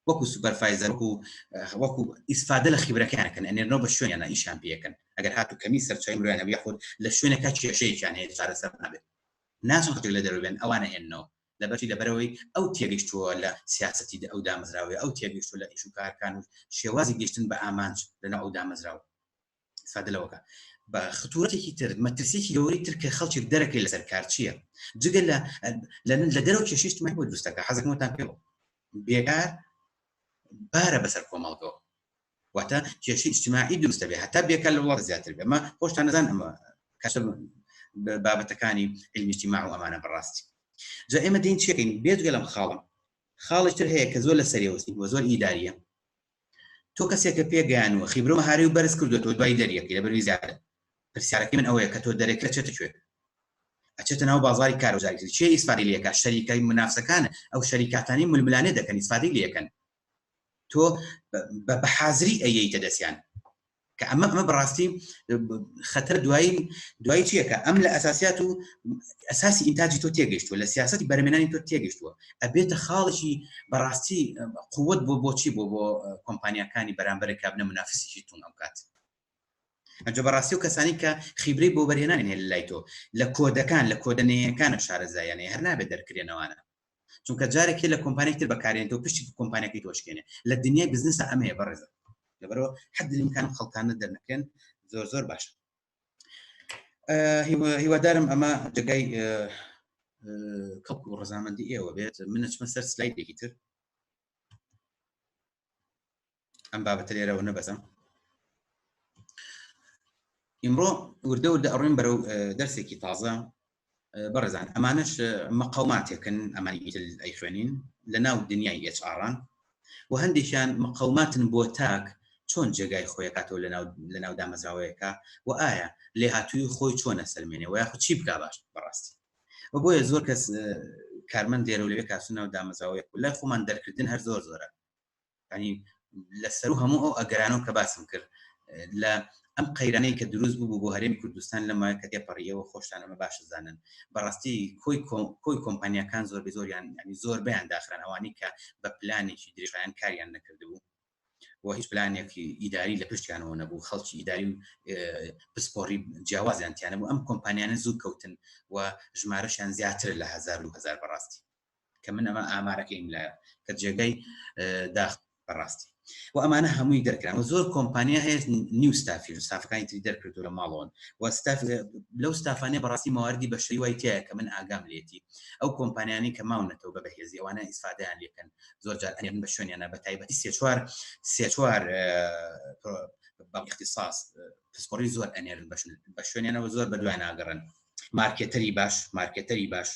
وەکو سوپەرفایزەر وەکو ئیسفادە لە خیبرەکانەکەن ئەنێرنەوە بە شوێنیانە ئیشان پێەکەن ئەگەر هاتوو کەمی سەرچای مرۆیانە بیاخود لە شوێنەکە کێشەیەکیان هەیە چارەسەر نابێت ناچن خەڵک لە دەرەوە بێن ئەوانە هێننەوە لەبەرچی لەبەرەوەی ئەو تێگەیشتووە لە سیاسەتی ئەو دامەزراوی ئەو تێگەیشتووە لە ئیش و کارکان و شێوازی گەیشتن بە ئامانج لەناو ئەو دامەزراوە ئیسفادە لەوەکە. بە خطورەتێکی تر مەترسێکی گەورەی تر کە خەڵکی دەرەکەی لەسەر کار چییە جگە لە دەرەوە کێشەی اجتیماعی بۆ دروستەکە حەزەکەمەتان پێوە بێکار بارە بەسەر کۆمەڵگەوە واتە کێشەی اجتیماعی دروستە بێ هەتا بێکار لە وڵات زیاتر بێ ئەمە خۆشتان نەزان ئەمە کەسە بابەتەکانی علمی اجتیماع و ئەمانە بەڕاستی. جا ئێمە دێین چیەکەین بێجگە لەم خاڵێکتر هەیە کە زۆر لە سەریەوەستی وە زۆر ئیداریە تۆ کەسێکە پێگەیانوە خیبرە و مەهارەی و بەرز کردوێتەوە دوای دەریەکەی لەبەروی زیادە پرسیارەکەی من ئەوەیە کە تۆ دەرێکە چێتە کوێ ئەچێتە ناو بازاری کارۆزاری چێ ئیسفادەی لەکە شەریکای منافسەکانە ئەو شەریکاتانی ململانێ دەکەن ئیسفادەی لەکەن تۆ بە حازری ئەیەیتە دەستیان کە ئەمە بەڕاستی خەتەر دوایی چیەکە ئەم لە ئەساسیات و ئەساسی ئینتاجی تۆ تێگەیشتووە لە سیاسەتی بەرهەمهێنانی تۆ تێگەیشتووە ئەبێتە خاڵێکی بەڕاستی قووەت بۆچی بۆ کۆمپانیەکانی بەرامبەر کابنە منافسێکی تون ئەم کات. ئەنجە بەڕاستی و کەسانی کە خیبرەی بۆ بەرهێنانی هەیە لە لای تۆ لە کۆدەکان لە کۆدەنەیەکانە شارەزایانەیە هەر نابێت دەرکرێنەوانە چونکە جارێکی لە کۆمپانیەکتر بەکارێنێتەوە پشتی کۆمپانیەکەی تۆشکێنێ لە دنیای بزنسە ئەمەیە بەڕێزە لەبەرەوە حد الإمكان خەڵکانە دەرنەکەن زۆر باشە. هیوادارم ئەمە جگای کەڵک و ڕەزامەندی ئێوە بێت منە چمە سەر سلایدێکی تر ئەم بابەتە لێرەوە نەبەسم. ئیمڕۆ وردە ئەڕۆین بەرەو دەرسێکی تازە بەڕێزان ئەمانش مەقاوماتێکن ئەمانی ئیتل ئەی خوێنین لە ناو دنیای HR و هەندێکیان مەقاوماتن بۆ تاک چۆن جێگای خۆی کاتەوە لە ناو دامەزراوەیەەکە و ئایا لێ هاتووی خۆی چۆنە سەرمێنێ و یاخود چی بکا باش بەڕاستی و بۆیە زۆر کەس کارمەند دێرە و لەوێ کاسو ناو دامەزراوەیەک و لای خۆمان دەرکردن هەر زۆرە ینی لەسەر و هەموو ئەو ئەگەرانەوە کە باسم کرد لە ئەم قەیرانەی کە دروست بوو بۆ هەرێمی کوردستان لەمە کە تێپەڕیەوە خۆشتانەمە باشە زانن بەڕاستی کۆی کۆمپانیەکان زۆریان ینی زۆر بەیان داخران ئەوانی کە بە پلانێکی درێژایان کاریان نەکردبوو و هیچ پلانێکی ئیداری لە پشتیانەوە نەبوو خەڵکی ئیداری و پسپۆڕی جیاوازیانتیانە بوو ئەم کۆمپانیانە زوو کەوتن و ژمارەشیان زیاتر لە هەزار بەڕاستی کە من ئەمە ئامارەکەیم لایە کە جێگەی داخ بەڕاستی و ئەمانە هەمووی دەرکران و زۆر کۆمپانیا هەیە نیو ستافەکانی تری دەرکردو لە ماڵەوەن و لەو ستافانێ بەڕاستی ماوەردی بەشەری وای تایە کە من ئاگام لێتی ئەو کۆمپانیانی کە ماونەتەوە بە بەهێزی ئەوانە ئیسفادەیان لێکەن زۆر جار ئەنێن بە شوێنیانە بە تایبەتی سێ چوار بە اختصاص پسپۆڕی زۆر ئەنێرن بە شوێنیانەوە زۆر بە دوای ناگەڕن مارکێتەری باش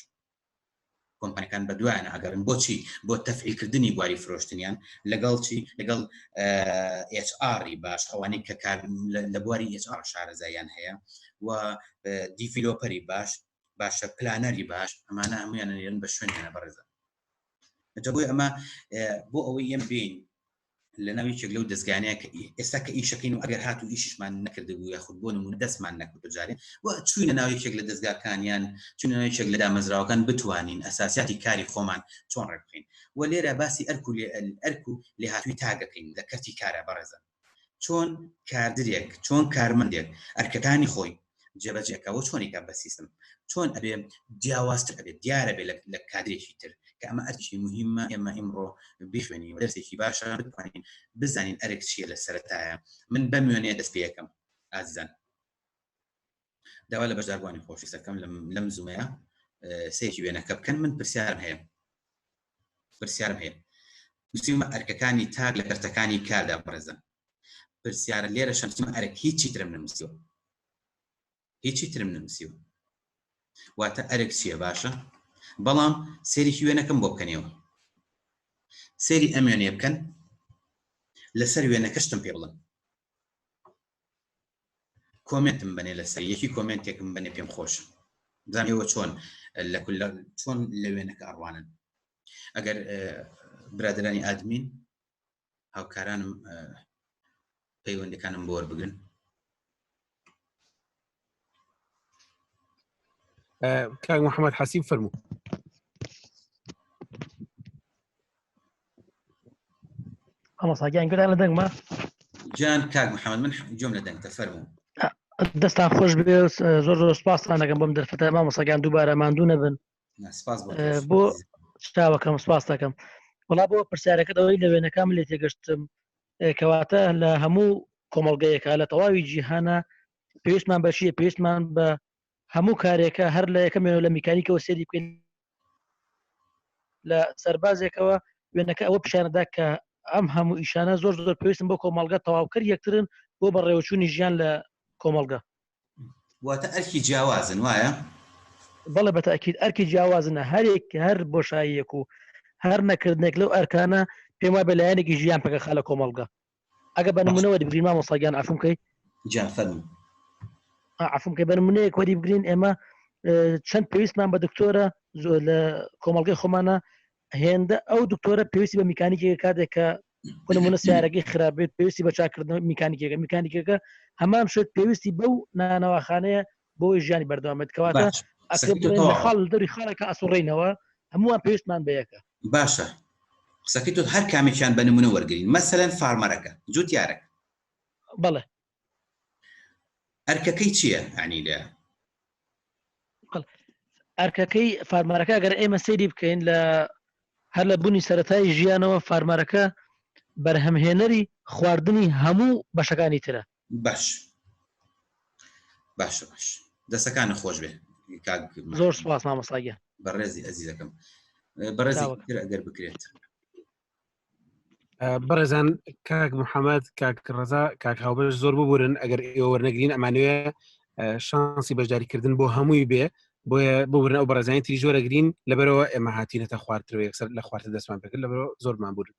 کۆمپانیەکان بە دوایانە ئەگەڕن بۆچی بۆ تەفعیلکردنی بواری فرۆشتنیان لەگەڵ HR باش ئەوانەی کە لە بواری HR شارەزاییان هەیە و دیڤلۆپەری باشە پلانەری باش ئەمانە هەمویان لێن بە شوێنیانە بەڕێزە بۆی ئەمە بۆ ئەوەی ئەم بین لە ناویچێک لەو دەستگانەیە کە ئێستا کە ئیشەکەین و ئەگەر هاتو ئیشمان نەکردبوو یاخود بۆ نمونە دەستمان نەکرد جارێ و چوینە ناویچێک لە دەستگاکانیان چونە ناویچێک لە دامەزراوەکان بتوانین ئەساسیاتی کاری خۆمان چۆن ڕێبخین و لێرە باسی ئەرک و لێ هاتووی تاگەکەین لە کەرتی کارە بەڕێزە چۆن کاردرێک چۆن کارمەندێک ئەرکەکانی خۆی جێبەجێکەوە چۆنێکە بە سیستم چۆن ئەبێ جیاوازتر ئەبێت دیارە بێ لە کادرێکی تر کە ئەمە ئەرکی مهمە ئێمە ئیمڕۆ بخوێنی دەرسێکی باشە بتوانین بزانین ئەرک چیە لە سەرەتایە من بەموێنێ دەست پێەکەم ئازیزان داوا لە بەشداربوانی خۆشویستەکەم لەم زومەیە سەیەکی وێنەکە بکەن من پرسیارم هەیە نووسیمە ئەرکەکانی تاک لە کەرتەکانی کاردا بڕێزە پرسیارە لێرە شەمسیمە ئەرک هیچی ترم نموسیوە واتە ئەرک چییە باشە بەڵام سێریکی وێنەکەم بۆ بکەنەوە سێری ئەم وێنێ بکەن لەسەر وێنەکەشتم پێ بڵن کۆمنتم بنێ لەسەر یەکی کۆمنتێکم بنێ پێم خۆشە زانیەوە چۆن لە وێنەکە ئەڕوانن ئەگەر برادرانی ئادمین هاوکارانم پەیوەندەکانم بۆ وەربگرن کاک محەممەد حەسیب فەرموو ئەمەساگیان گوتان لە دەنگمە جان کاک محەممەد من جۆم لە دەنگتە فەرموو دەستان خۆش بێ زۆر سپاسان دەکەم بۆم دەرفەتە مامۆساگیان دووبارە ماندوو نەبن بۆ شتاوەکەم سپاس دەکەم وڵا بۆ پرسیارەکەت ئەوەی لە وێنەکەم لێ تێگەشتم کەواتە لە هەموو کۆمەڵگەیەکە لە تەواوی جیهانە پێویستمان بەشیە پێویستمان بە هەموو کارێکە هەر لە یەکەمێنەوە لە میکانیکەوە سێری بکەین لە سەربازێکەوە وێنەکە ئەوە پیشانەدا کە ئەم هەموو ئیشانە زۆر پێویستم بۆ کۆمەڵگە تەواوکەر یەکترن بۆ بەڕێوەچوونی ژیان لە کۆمەڵگە واتە ئەرکی جیاوازن وایە بەڵێ بەتەکید ئەرکی جیاوازنە هەر بۆشاییەک و هەر نەکردنێک لەو ئەرکانە پێم وایە بەلایەنێکی ژیان پێکە خا لە کۆمەڵگە ئەگە بە نمونەوە دیبرین مامۆستاگیان عەفو بکەی عەفو بکەی بە نمونەیەک وەری بگرین ئێمە چەند پێویستمان بە دکتۆرە لە کۆمەڵگەی خۆمانە هێندە ئەو دکتۆرە پێویستی بە میکانیکێک کاتێک کە نمونە سیارەکەی خراپێت پێویستی بە چاکردن میکانیکەکە هەمان شت پێویستی بەو نانەواخانەیە بۆی ژیانی بەردەوامێت کەواتە خاڵ دەوری خاڵێکە ئەسوڕێنەوە هەمووان پێویستمان بەیەکە باشە قسەکەی تۆ هەر کامێکیان بە نمونە وەرگین مەسەلەن فارمەرەکە جوتیارێک بەڵێ ئەرکەکەی چییە عنی لە ئەرکەکەی فارمەرەکە گەر ئێمە سەیری بکەین لە هەر لە بوونی سەرەتایی ژیانەوە فارمەرەکە بەرهەمهێنەری خواردنی هەموو بەشەکانی ترە باش دەستەکانە خۆش بێ زۆر سپاس مامۆستاگیان بەڕێزی ئەزیزەکەم بەڕێزی ئەگەر بکرێت بەڕێزان کاک محەممەد کاک ڕەزا کاک هاوبەش زۆر ببورن ئەگەر ئێوە وەرنەگرین ئەمانوێ شانسی بەشداریکردن بۆ هەمووی بێ بۆیە ببورن ئەو بەڕێزانی تری زۆرەگرین لەبەرەوە ئێمە هاتینەتە خواردنەوە یەکسەر لە خواردن دەستمان پێکرد لەبەرەوە زۆرمان بورن